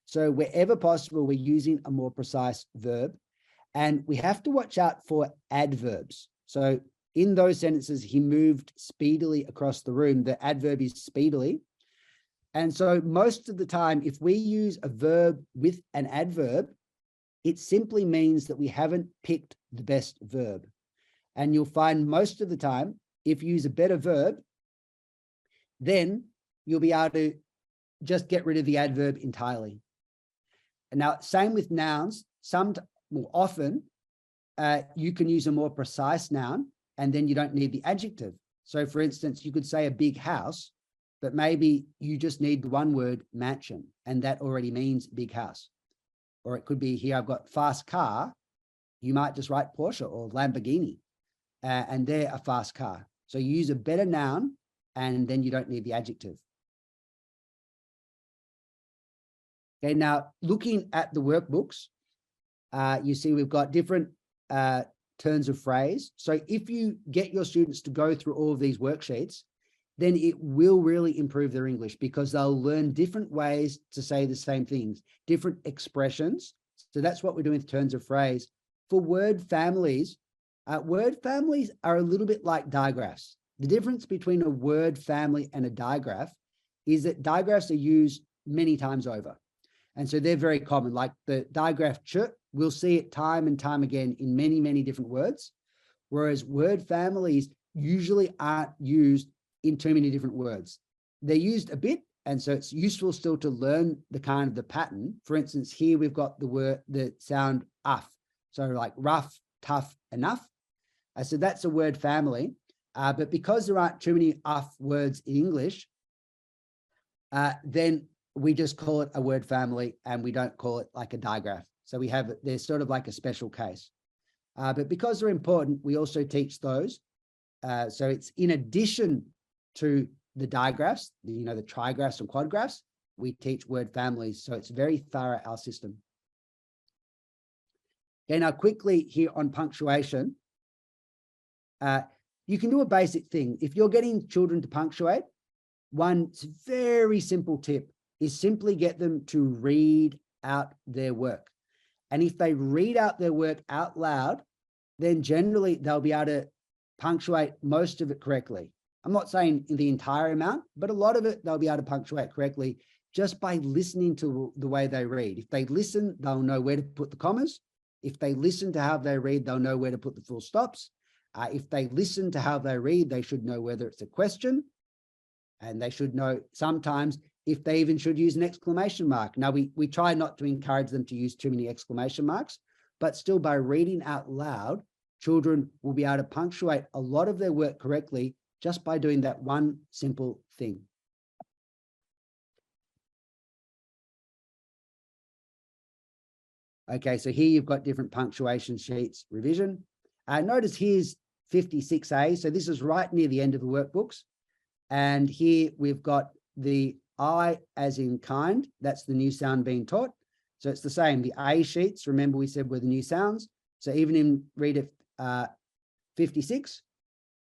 So wherever possible, we're using a more precise verb, and we have to watch out for adverbs. So in those sentences, he moved speedily across the room, the adverb is speedily. And so most of the time, if we use a verb with an adverb, it simply means that we haven't picked the best verb. And you'll find most of the time, if you use a better verb, then you'll be able to just get rid of the adverb entirely. And now, same with nouns. More often, you can use a more precise noun, and then you don't need the adjective. So, for instance, you could say a big house, but maybe you just need the one word mansion, and that already means big house. Or it could be, here I've got fast car. You might just write Porsche or Lamborghini, and they're a fast car. So you use a better noun, and then you don't need the adjective. Okay, now looking at the workbooks, you see we've got different turns of phrase. So if you get your students to go through all of these worksheets, then it will really improve their English, because they'll learn different ways to say the same things, different expressions. So that's what we're doing with turns of phrase. For word families are a little bit like digraphs. The difference between a word family and a digraph is that digraphs are used many times over. And so they're very common, like the digraph ch, we'll see it time and time again in many, many different words, whereas word families usually aren't used in too many different words. They're used a bit, and so it's useful still to learn the kind of the pattern. For instance, here we've got the sound uff. So like rough, tough, enough. So that's a word family. But because there aren't too many uff words in English, then we just call it a word family, and we don't call it like a digraph. So they're sort of like a special case. But because they're important, we also teach those. So it's in addition to the digraphs, the trigraphs and quadgraphs, we teach word families. So it's very thorough, our system. Okay, now quickly here on punctuation, you can do a basic thing. If you're getting children to punctuate, one very simple tip is simply get them to read out their work. And if they read out their work out loud, then generally they'll be able to punctuate most of it correctly. I'm not saying the entire amount, but a lot of it they'll be able to punctuate correctly just by listening to the way they read. If they listen, they'll know where to put the commas. If they listen to how they read, they'll know where to put the full stops. If they listen to how they read, they should know whether it's a question, and they should know sometimes if they even should use an exclamation mark. Now, we try not to encourage them to use too many exclamation marks, but still by reading out loud, children will be able to punctuate a lot of their work correctly just by doing that one simple thing. Okay, so here you've got different punctuation sheets, revision. Notice here's 56A. So this is right near the end of the workbooks. And here we've got the I as in kind. That's the new sound being taught. So it's the same. The A sheets, remember we said were the new sounds. So even in read it 56,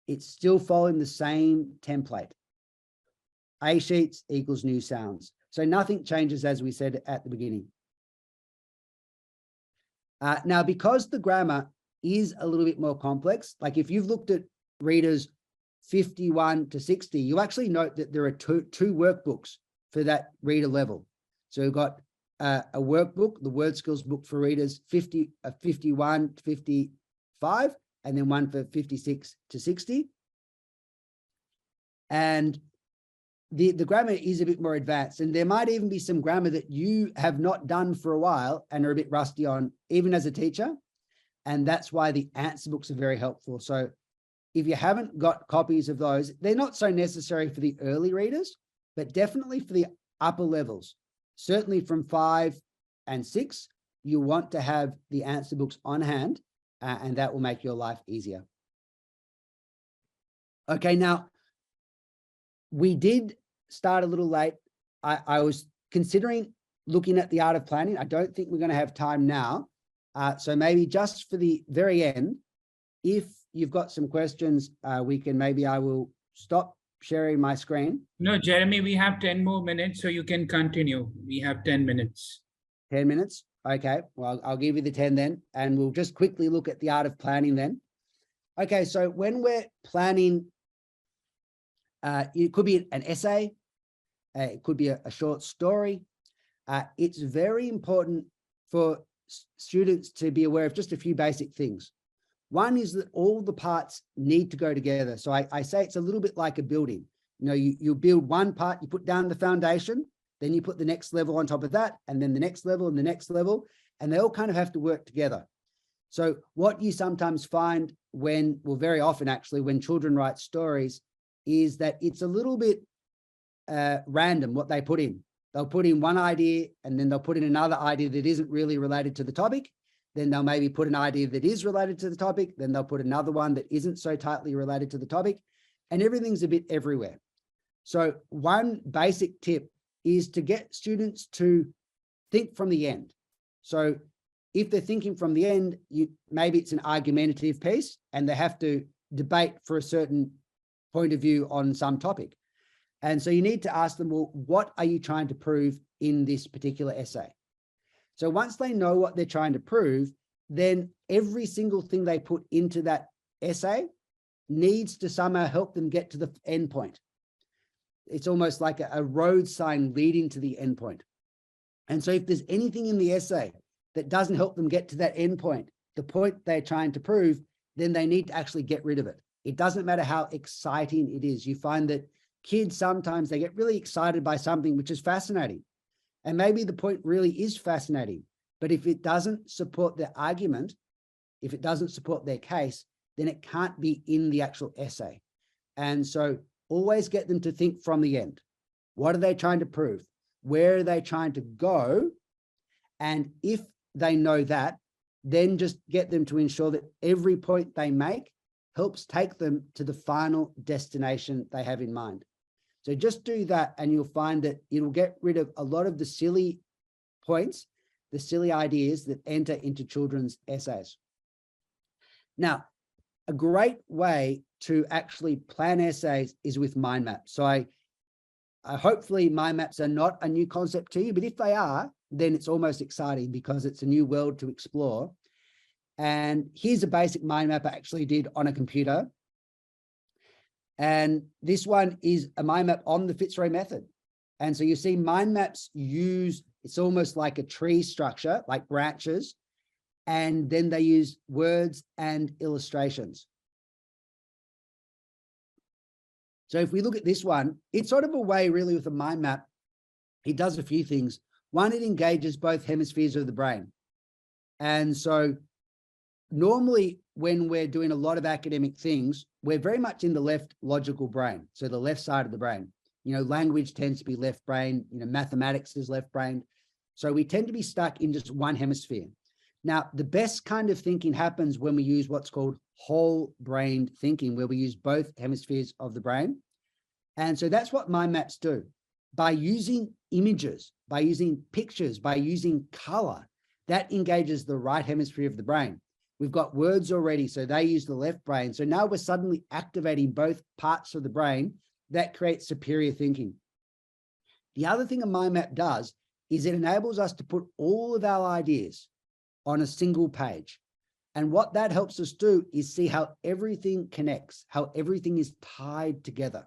it's still following the same template. A sheets equals new sounds. So nothing changes as we said at the beginning. Now, because the grammar is a little bit more complex, like if you've looked at readers 51 to 60, you'll actually note that there are two workbooks for that reader level. So we've got a workbook, the word skills book for readers 51 to 55, and then one for 56 to 60. And the grammar is a bit more advanced, and there might even be some grammar that you have not done for a while and are a bit rusty on, even as a teacher. And that's why the answer books are very helpful. So if you haven't got copies of those, they're not so necessary for the early readers, but definitely for the upper levels. Certainly from 5 and 6, you want to have the answer books on hand, and that will make your life easier. Okay, now, we did start a little late. I was considering looking at the art of planning. I don't think we're going to have time now. So maybe just for the very end, if you've got some questions, I will stop sharing my screen. No, Jeremy, we have 10 more minutes, so you can continue. We have 10 minutes. 10 minutes? Okay, well, I'll give you the 10 then, and we'll just quickly look at the art of planning then. Okay, so when we're planning, it could be an essay, it could be a short story. It's very important for students to be aware of just a few basic things. One is that all the parts need to go together. So I say it's a little bit like a building. You know, you build one part, you put down the foundation, then you put the next level on top of that, and then the next level and the next level, and they all kind of have to work together. So what you sometimes find when, well, very often actually, when children write stories, is that it's a little bit random what they put in. They'll put in one idea and then they'll put in another idea that isn't really related to the topic. Then they'll maybe put an idea that is related to the topic. Then they'll put another one that isn't so tightly related to the topic, and everything's a bit everywhere. So one basic tip is to get students to think from the end. So if they're thinking from the end, maybe it's an argumentative piece and they have to debate for a certain point of view on some topic. And so you need to ask them, well, what are you trying to prove in this particular essay? So once they know what they're trying to prove, then every single thing they put into that essay needs to somehow help them get to the end point. It's almost like a road sign leading to the end point. And so if there's anything in the essay that doesn't help them get to that end point, the point they're trying to prove, then they need to actually get rid of it. It doesn't matter how exciting it is. You find that kids sometimes they get really excited by something which is fascinating. And maybe the point really is fascinating, but if it doesn't support their argument, if it doesn't support their case, then it can't be in the actual essay. And so always get them to think from the end. What are they trying to prove? Where are they trying to go? And if they know that, then just get them to ensure that every point they make helps take them to the final destination they have in mind. So just do that and you'll find that it'll get rid of a lot of the silly points, the silly ideas that enter into children's essays. Now, a great way to actually plan essays is with mind maps. So hopefully mind maps are not a new concept to you, but if they are, then it's almost exciting because it's a new world to explore. And here's a basic mind map I actually did on a computer. And this one is a mind map on the FITZROY method. And so you see mind maps use, it's almost like a tree structure, like branches, and then they use words and illustrations. So if we look at this one, it's sort of a way really with a mind map. It does a few things. One, it engages both hemispheres of the brain. And so normally when we're doing a lot of academic things, we're very much in the left logical brain. So the left side of the brain, you know, language tends to be left brain, you know, mathematics is left brain. So we tend to be stuck in just one hemisphere. Now, the best kind of thinking happens when we use what's called whole brain thinking, where we use both hemispheres of the brain. And so that's what mind maps do. By using images, by using pictures, by using color, that engages the right hemisphere of the brain. We've got words already, so they use the left brain. So now we're suddenly activating both parts of the brain. That creates superior thinking. The other thing a mind map does is it enables us to put all of our ideas on a single page. And what that helps us do is see how everything connects, how everything is tied together.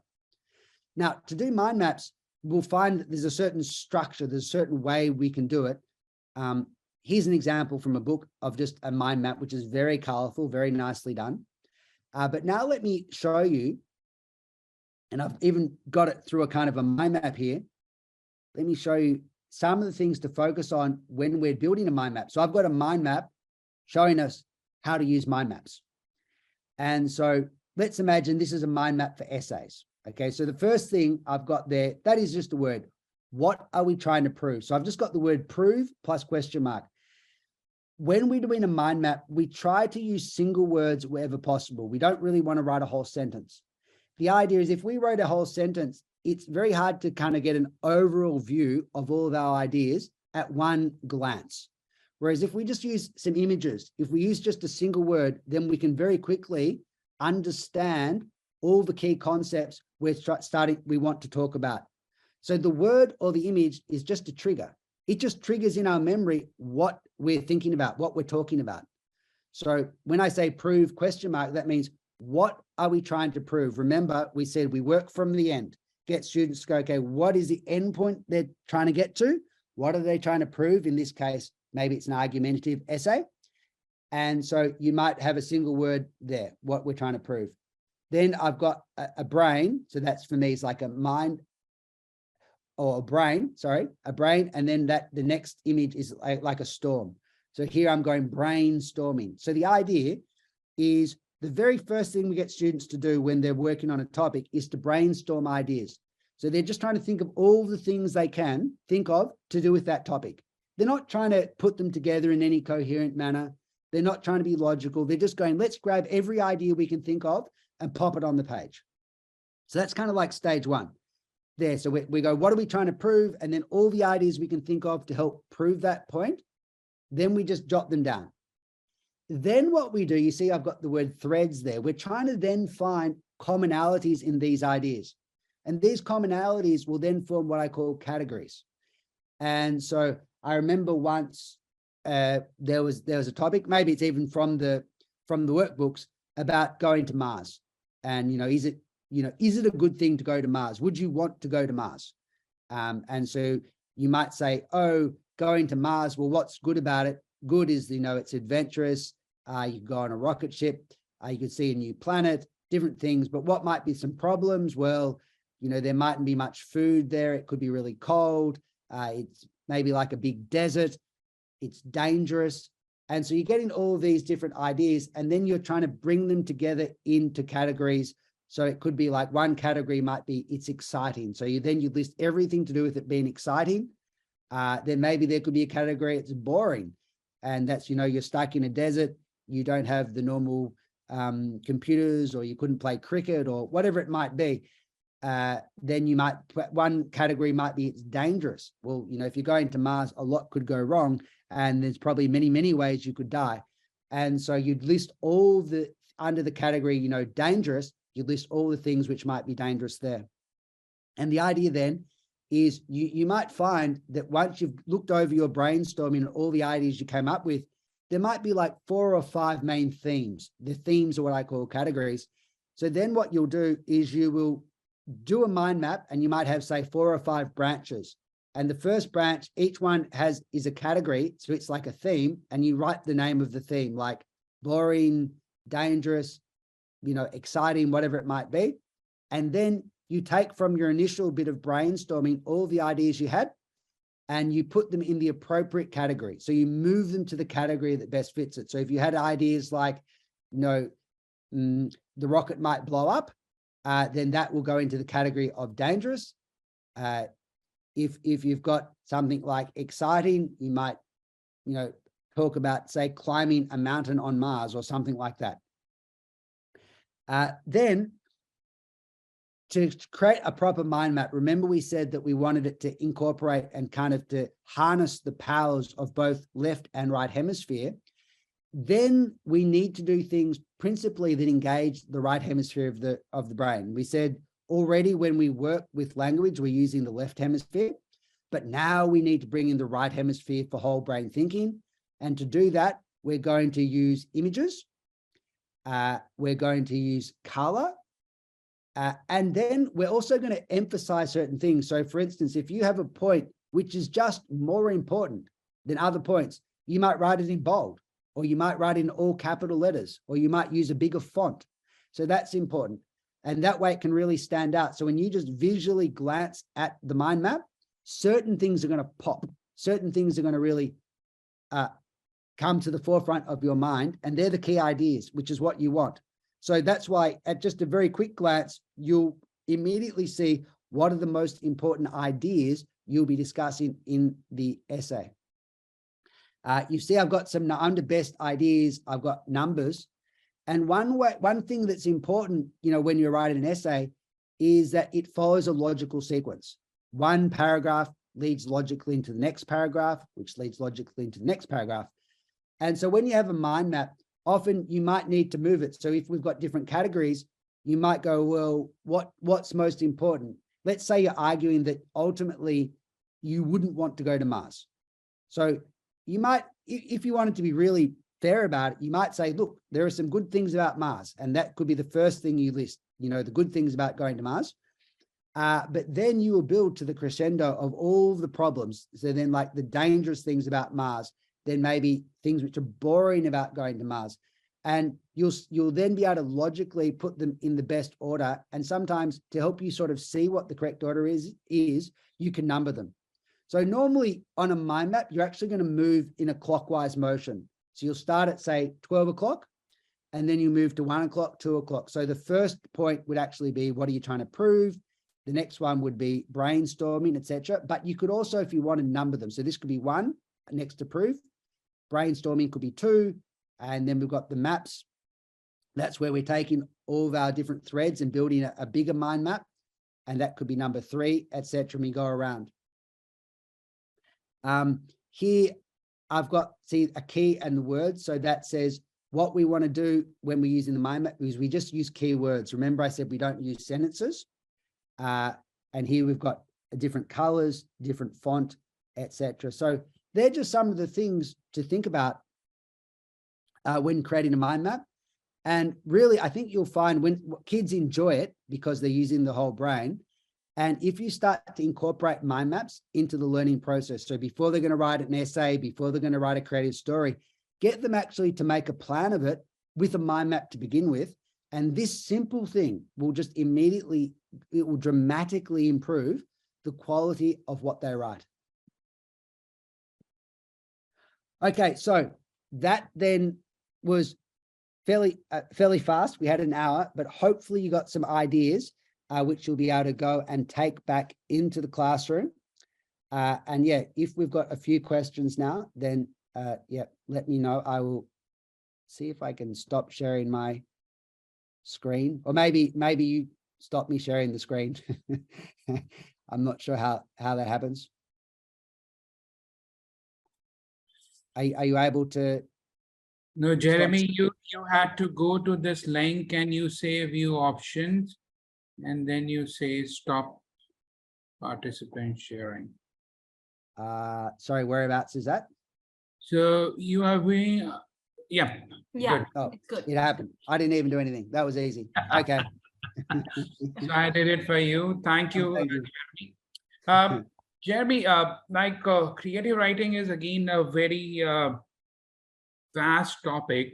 Now, to do mind maps, we'll find that there's a certain structure, there's a certain way we can do it. Here's an example from a book of just a mind map, which is very colorful, very nicely done. But now let me show you, and I've even got it through a kind of a mind map here. Let me show you some of the things to focus on when we're building a mind map. So I've got a mind map showing us how to use mind maps. And so let's imagine this is a mind map for essays. Okay, so the first thing I've got there, that is just a word. What are we trying to prove? So I've just got the word prove plus question mark. When we're doing a mind map, we try to use single words wherever possible. We don't really want to write a whole sentence. The idea is if we wrote a whole sentence, it's very hard to kind of get an overall view of all of our ideas at one glance. Whereas if we just use some images, if we use just a single word, then we can very quickly understand all the key concepts we want to talk about. So the word or the image is just a trigger. It just triggers in our memory what we're thinking about, what we're talking about. So when I say prove question mark, that means what are we trying to prove? Remember, we said we work from the end, get students to go, okay, what is the end point they're trying to get to? What are they trying to prove? In this case, maybe it's an argumentative essay. And so you might have a single word there, what we're trying to prove. Then I've got a brain. So that's for me is like a mind or a brain, sorry, a brain. And then the next image is like a storm. So here I'm going brainstorming. So the idea is the very first thing we get students to do when they're working on a topic is to brainstorm ideas. So they're just trying to think of all the things they can think of to do with that topic. They're not trying to put them together in any coherent manner. They're not trying to be logical. They're just going, let's grab every idea we can think of and pop it on the page. So that's kind of like stage one there. So we go, what are we trying to prove? And then all the ideas we can think of to help prove that point, then we just jot them down. Then what we do, you see, I've got the word threads there. We're trying to then find commonalities in these ideas. And these commonalities will then form what I call categories. And so I remember once there was a topic, maybe it's even from the workbooks, about going to Mars. And, is it a good thing to go to Mars? Would you want to go to Mars? And so you might say, oh, going to Mars, well, what's good about it? Good is, it's adventurous. You can go on a rocket ship. You can see a new planet, different things. But what might be some problems? Well, there mightn't be much food there. It could be really cold. It's maybe like a big desert. It's dangerous. And so you're getting all of these different ideas, and then you're trying to bring them together into categories. So it could be like one category might be it's exciting. So you list everything to do with it being exciting. Then maybe there could be a category it's boring. And that's, you're stuck in a desert. You don't have the normal computers, or you couldn't play cricket or whatever it might be. Then you might, one category might be it's dangerous. Well, if you're going to Mars, a lot could go wrong, and there's probably many, many ways you could die. And so you'd list all under the category, dangerous, you'd list all the things which might be dangerous there. And the idea then is you might find that once you've looked over your brainstorming and all the ideas you came up with, there might be like 4 or 5 main themes. The themes are what I call categories. So then what you'll do is you will do a mind map, and you might have, say, 4 or 5 branches. And the first branch, each one is a category. So it's like a theme, and you write the name of the theme, like boring, dangerous, exciting, whatever it might be. And then you take from your initial bit of brainstorming all the ideas you had, and you put them in the appropriate category. So you move them to the category that best fits it. So if you had ideas like, the rocket might blow up, then that will go into the category of dangerous. If you've got something like exciting, you might, talk about, say, climbing a mountain on Mars or something like that. Then to create a proper mind map, remember we said that we wanted it to incorporate and kind of to harness the powers of both left and right hemisphere. Then we need to do things principally that engage the right hemisphere of the brain. We said already when we work with language, we're using the left hemisphere, but now we need to bring in the right hemisphere for whole brain thinking. And to do that, we're going to use images. We're going to use color. And then we're also going to emphasize certain things. So for instance, if you have a point which is just more important than other points, you might write it in bold, or you might write in all capital letters, or you might use a bigger font. So that's important. And that way it can really stand out. So when you just visually glance at the mind map, certain things are going to pop. Certain things are going to really come to the forefront of your mind. And they're the key ideas, which is what you want. So that's why at just a very quick glance, you'll immediately see what are the most important ideas you'll be discussing in the essay. You see, I've got some under best ideas. I've got numbers. And one thing that's important, when you're writing an essay is that it follows a logical sequence. One paragraph leads logically into the next paragraph, which leads logically into the next paragraph. And so when you have a mind map, often you might need to move it. So if we've got different categories, you might go, well, what's most important? Let's say you're arguing that ultimately you wouldn't want to go to Mars. So you might, if you wanted to be really fair about it, you might say, look, there are some good things about Mars. And that could be the first thing you list, the good things about going to Mars. But then you will build to the crescendo of all the problems. So then like the dangerous things about Mars, than maybe things which are boring about going to Mars. And you'll then be able to logically put them in the best order. And sometimes to help you sort of see what the correct order is you can number them. So normally on a mind map, you're actually going to move in a clockwise motion. So you'll start at, say, 12 o'clock, and then you move to 1 o'clock, 2 o'clock. So the first point would actually be, what are you trying to prove? The next one would be brainstorming, etc. But you could also, if you want to number them. So this could be 1 next to proof. Brainstorming could be 2. And then we've got the maps. That's where we're taking all of our different threads and building a bigger mind map. And that could be number 3, etc. And we go around. Here, I've got, see, a key and the words. So that says what we want to do when we're using the mind map is we just use keywords. Remember I said we don't use sentences. And here we've got different colors, different font, etc. So they're just some of the things to think about when creating a mind map. And really, I think you'll find when kids enjoy it because they're using the whole brain. And if you start to incorporate mind maps into the learning process, so before they're going to write an essay, before they're going to write a creative story, get them actually to make a plan of it with a mind map to begin with. And this simple thing will just immediately, it will dramatically improve the quality of what they write. Okay, so that then was fairly fast. We had an hour, but hopefully you got some ideas which you'll be able to go and take back into the classroom. And yeah, if we've got a few questions now, then yeah, let me know. I will see if I can stop sharing my screen, or maybe you stop me sharing the screen. I'm not sure how that happens. Are you able to? No, Jeremy, you had to go to this link and you say view options, and then you say stop participant sharing. Sorry, whereabouts is that? So you are being, yeah. Yeah, Good. Oh, it's good. it happened. I didn't even do anything. That was easy. Okay. So I did it for you. Thank you, Thank you. Jeremy. Jeremy, like creative writing is again a very vast topic.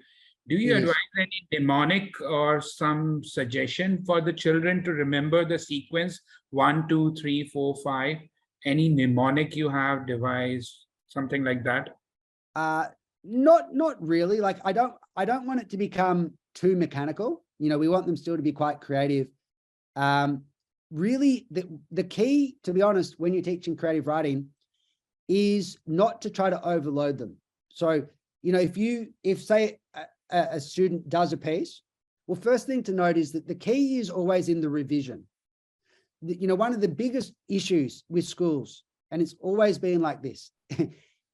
Do you It is. advise any mnemonic or some suggestion for the children to remember the sequence 1, 2, 3, 4, 5? Any mnemonic you have devised, something like that? Not really. Like I don't want it to become too mechanical. You know, we want them still to be quite creative. Really, the key, to be honest, when you're teaching creative writing, is not to try to overload them. So, you know, if say a student does a piece, well, first thing to note is that the key is always in the revision. You know, one of the biggest issues with schools, and it's always been like this,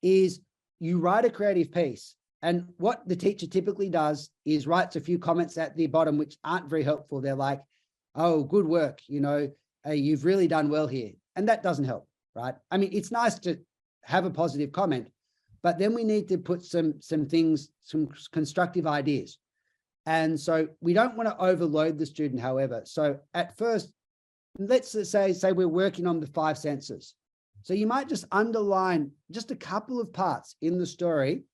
is you write a creative piece, and what the teacher typically does is writes a few comments at the bottom which aren't very helpful. They're like, oh, good work, you know, you've really done well here. And that doesn't help, right? I mean, it's nice to have a positive comment, but then we need to put some things, some constructive ideas. And so we don't want to overload the student, however. So at first, let's say we're working on the 5 senses. So you might just underline just a couple of parts in the story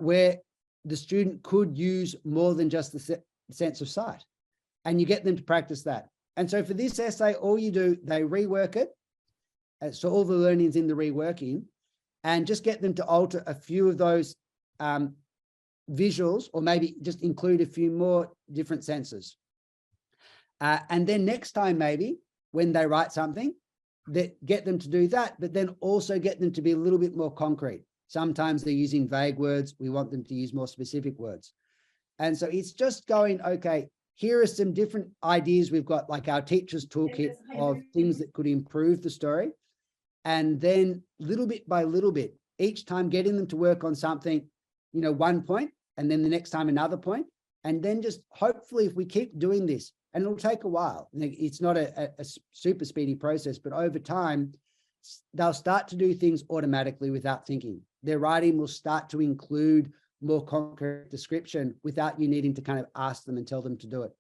where the student could use more than just the sense of sight. And you get them to practice that. And so for this essay, all you do, they rework it. So all the learning is in the reworking, and just get them to alter a few of those visuals, or maybe just include a few more different senses. And then next time, maybe when they write something, that get them to do that, but then also get them to be a little bit more concrete. Sometimes they're using vague words. We want them to use more specific words. And so it's just going, okay, here are some different ideas we've got, like our teacher's toolkit of things that could improve the story. And then little bit by little bit, each time getting them to work on something, you know, 1 point, and then the next time another point. And then just hopefully if we keep doing this, and it'll take a while, it's not a super speedy process, but over time, they'll start to do things automatically without thinking. Their writing will start to include more concrete description without you needing to kind of ask them and tell them to do it.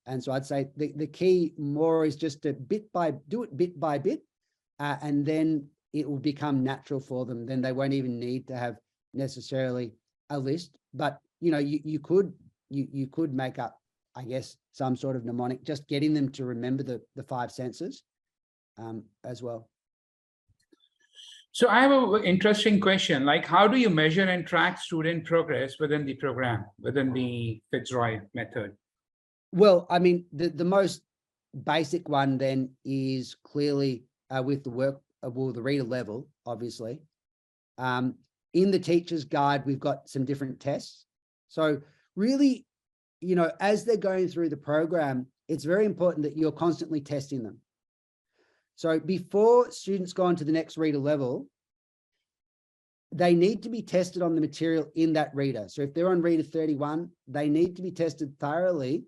And so I'd say the key more is just to do it bit by bit, and then it will become natural for them. Then they won't even need to have necessarily a list, but you could make up, I guess, some sort of mnemonic, just getting them to remember the 5 senses as well. So I have an interesting question, like how do you measure and track student progress within the program, within the FITZROY method? Well, I mean, the most basic one then is clearly with the work, well, the reader level, obviously. In the teacher's guide, we've got some different tests. So really, as they're going through the program, it's very important that you're constantly testing them. So before students go on to the next reader level, they need to be tested on the material in that reader. So if they're on reader 31, they need to be tested thoroughly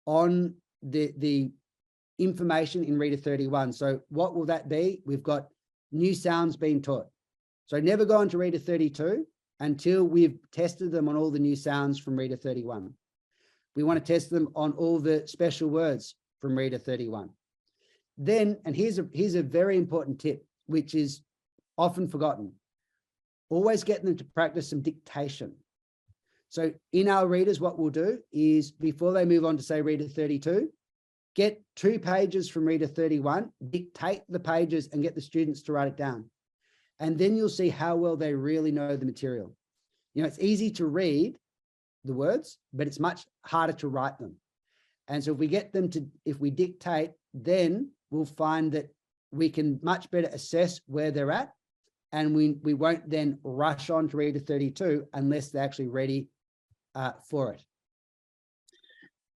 on the information in reader 31. So what will that be? We've got new sounds being taught. So never go on to reader 32 until we've tested them on all the new sounds from reader 31. We want to test them on all the special words from reader 31. Then, and here's a very important tip, which is often forgotten. Always get them to practice some dictation. So in our readers, what we'll do is before they move on to say reader 32, get 2 pages from reader 31, dictate the pages and get the students to write it down. And then you'll see how well they really know the material. It's easy to read the words, but it's much harder to write them. And so if we get them to, if we dictate, then we'll find that we can much better assess where they're at. And we won't then rush on to reader 32 unless they're actually ready for it.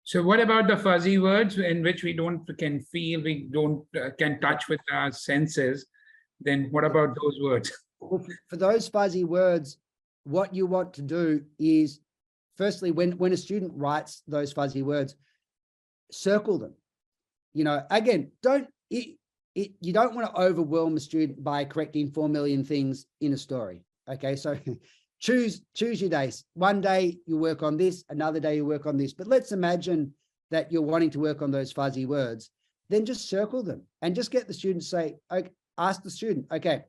So what about the fuzzy words in which we can feel, we don't can touch with our senses? Then what about those words? Well, for those fuzzy words, what you want to do is, firstly, when a student writes those fuzzy words, circle them. Again, you don't want to overwhelm a student by correcting 4 million things in a story. Okay, so choose your days. One day you work on this, another day you work on this. But let's imagine that you're wanting to work on those fuzzy words. Then just circle them and just get the student to say, okay, ask the student, okay,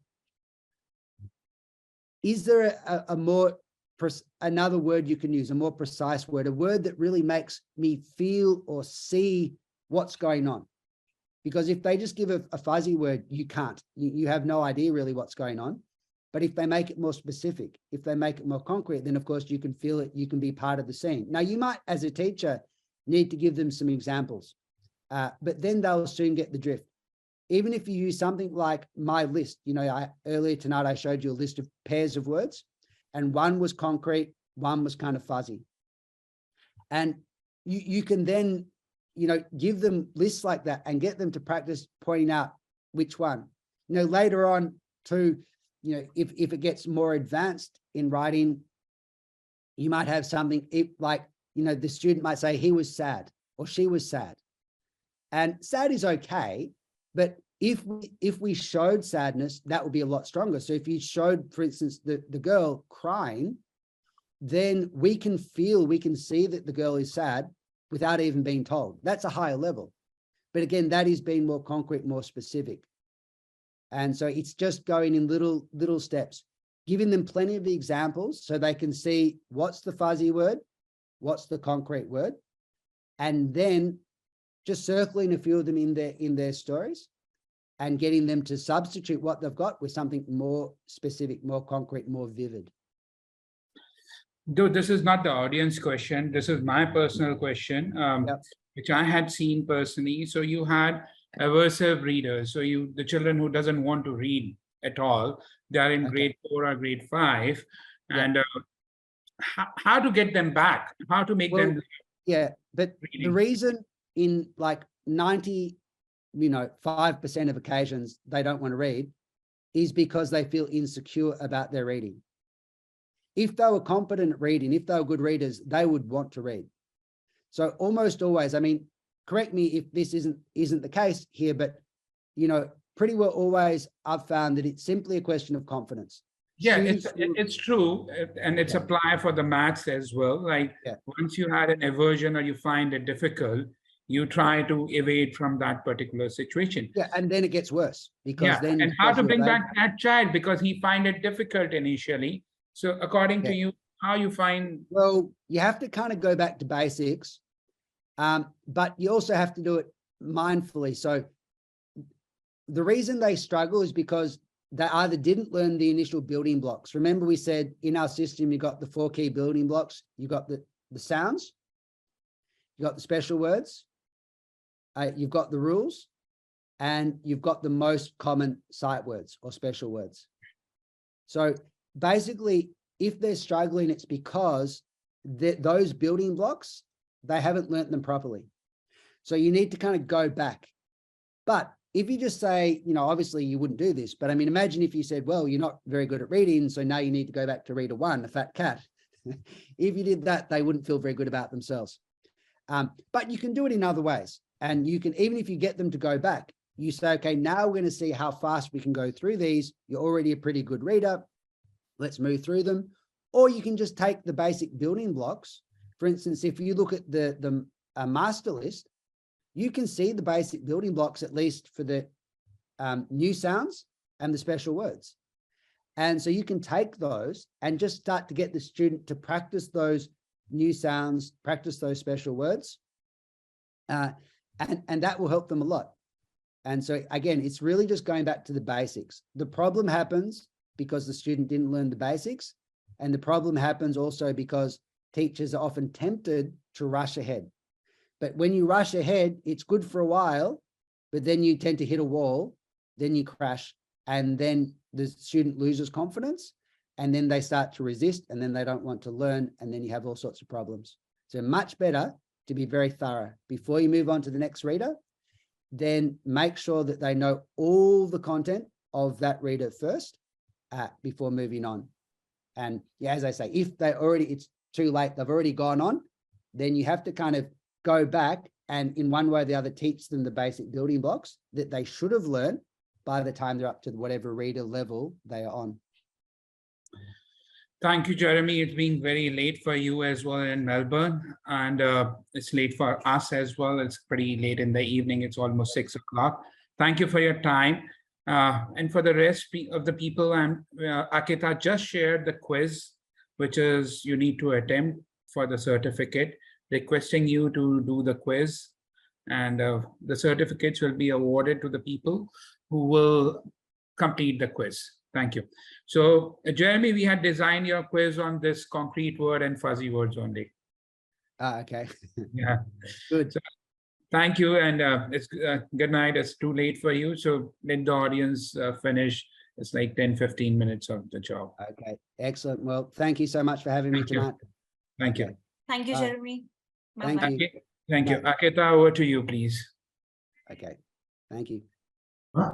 is there another word you can use, a more precise word, a word that really makes me feel or see what's going on? Because if they just give a fuzzy word, you can't. You have no idea really what's going on. But if they make it more specific, if they make it more concrete, then of course you can feel it, you can be part of the scene. Now you might, as a teacher, need to give them some examples, but then they'll soon get the drift. Even if you use something like my list, earlier tonight I showed you a list of pairs of words, and one was concrete, one was kind of fuzzy. And you can then give them lists like that and get them to practice pointing out which one. Later on too, if it gets more advanced in writing, you might have something like, the student might say he was sad or she was sad. And sad is okay, but if we showed sadness, that would be a lot stronger. So if you showed, for instance, the girl crying, then we can see that the girl is sad without even being told. That's a higher level. But again, that is being more concrete, more specific. And so it's just going in little steps, giving them plenty of examples so they can see what's the fuzzy word, what's the concrete word, and then just circling a few of them in their stories and getting them to substitute what they've got with something more specific, more concrete, more vivid. Though this is not the audience question, this is my personal question, which I had seen personally. So you had aversive readers. So the children who doesn't want to read at all, they are in grade 4 or grade 5. And how to get them back? How to make them? Yeah, but reading. The reason in like 95% of occasions they don't want to read is because they feel insecure about their reading. If they were competent at reading, if they were good readers, they would want to read. So almost always, I mean, correct me if this isn't the case here, but pretty well always I've found that it's simply a question of confidence. Yeah, it's true, and it's applied for the maths as well. Like once you had an aversion or you find it difficult, you try to evade from that particular situation. Yeah, and then it gets worse because then and how to bring back that child because he find it difficult initially. So according to Yeah. you, how you find, Well, you have to kind of go back to basics, but you also have to do it mindfully. So the reason they struggle is because they either didn't learn the initial building blocks. Remember, we said in our system, you got the 4 key building blocks. You got the sounds, you got the special words, you've got the rules, and you've got the most common sight words or special words. So basically, if they're struggling, it's because those building blocks, they haven't learnt them properly. So you need to kind of go back. But if you just say, you know, obviously you wouldn't do this, but I mean, imagine if you said, well, you're not very good at reading, so now you need to go back to reader 1, a fat cat. If you did that, they wouldn't feel very good about themselves. But you can do it in other ways. And you can, even if you get them to go back, you say, okay, now we're going to see how fast we can go through these. You're already a pretty good reader. Let's move through them. Or you can just take the basic building blocks. For instance, if you look at the master list, you can see the basic building blocks, at least for the new sounds and the special words. And so you can take those and just start to get the student to practice those new sounds, practice those special words. And that will help them a lot. And so again, it's really just going back to the basics. The problem happens because the student didn't learn the basics. And the problem happens also because teachers are often tempted to rush ahead. But when you rush ahead, it's good for a while, but then you tend to hit a wall, then you crash, and then the student loses confidence, and then they start to resist, and then they don't want to learn, and then you have all sorts of problems. So much better to be very thorough. Before you move on to the next reader, then make sure that they know all the content of that reader first before moving on. And yeah, as I say, if it's too late, they've already gone on, then you have to kind of go back and in one way or the other teach them the basic building blocks that they should have learned by the time they're up to whatever reader level they are on. thank you, Jeremy. It's been very late for you as well in Melbourne, and it's late for us as well. It's pretty late in the evening. It's almost 6 o'clock. Thank you for your time. And for the rest of the people, Akita just shared the quiz, which is you need to attempt for the certificate, requesting you to do the quiz, and the certificates will be awarded to the people who will complete the quiz. Thank you. So Jeremy, we had designed your quiz on this concrete word and fuzzy words only. Okay. Yeah. Good. So, thank you. And it's good night. It's too late for you. So let the audience finish. It's like 10-15 minutes of the job. Okay. Excellent. Well, thank you so much for having me Thank you. tonight. Thank Okay. you. Thank you, Bye. Jeremy. Thank Bye-bye. you. Thank you. Akita, over to you, please. Okay. Thank you. Huh?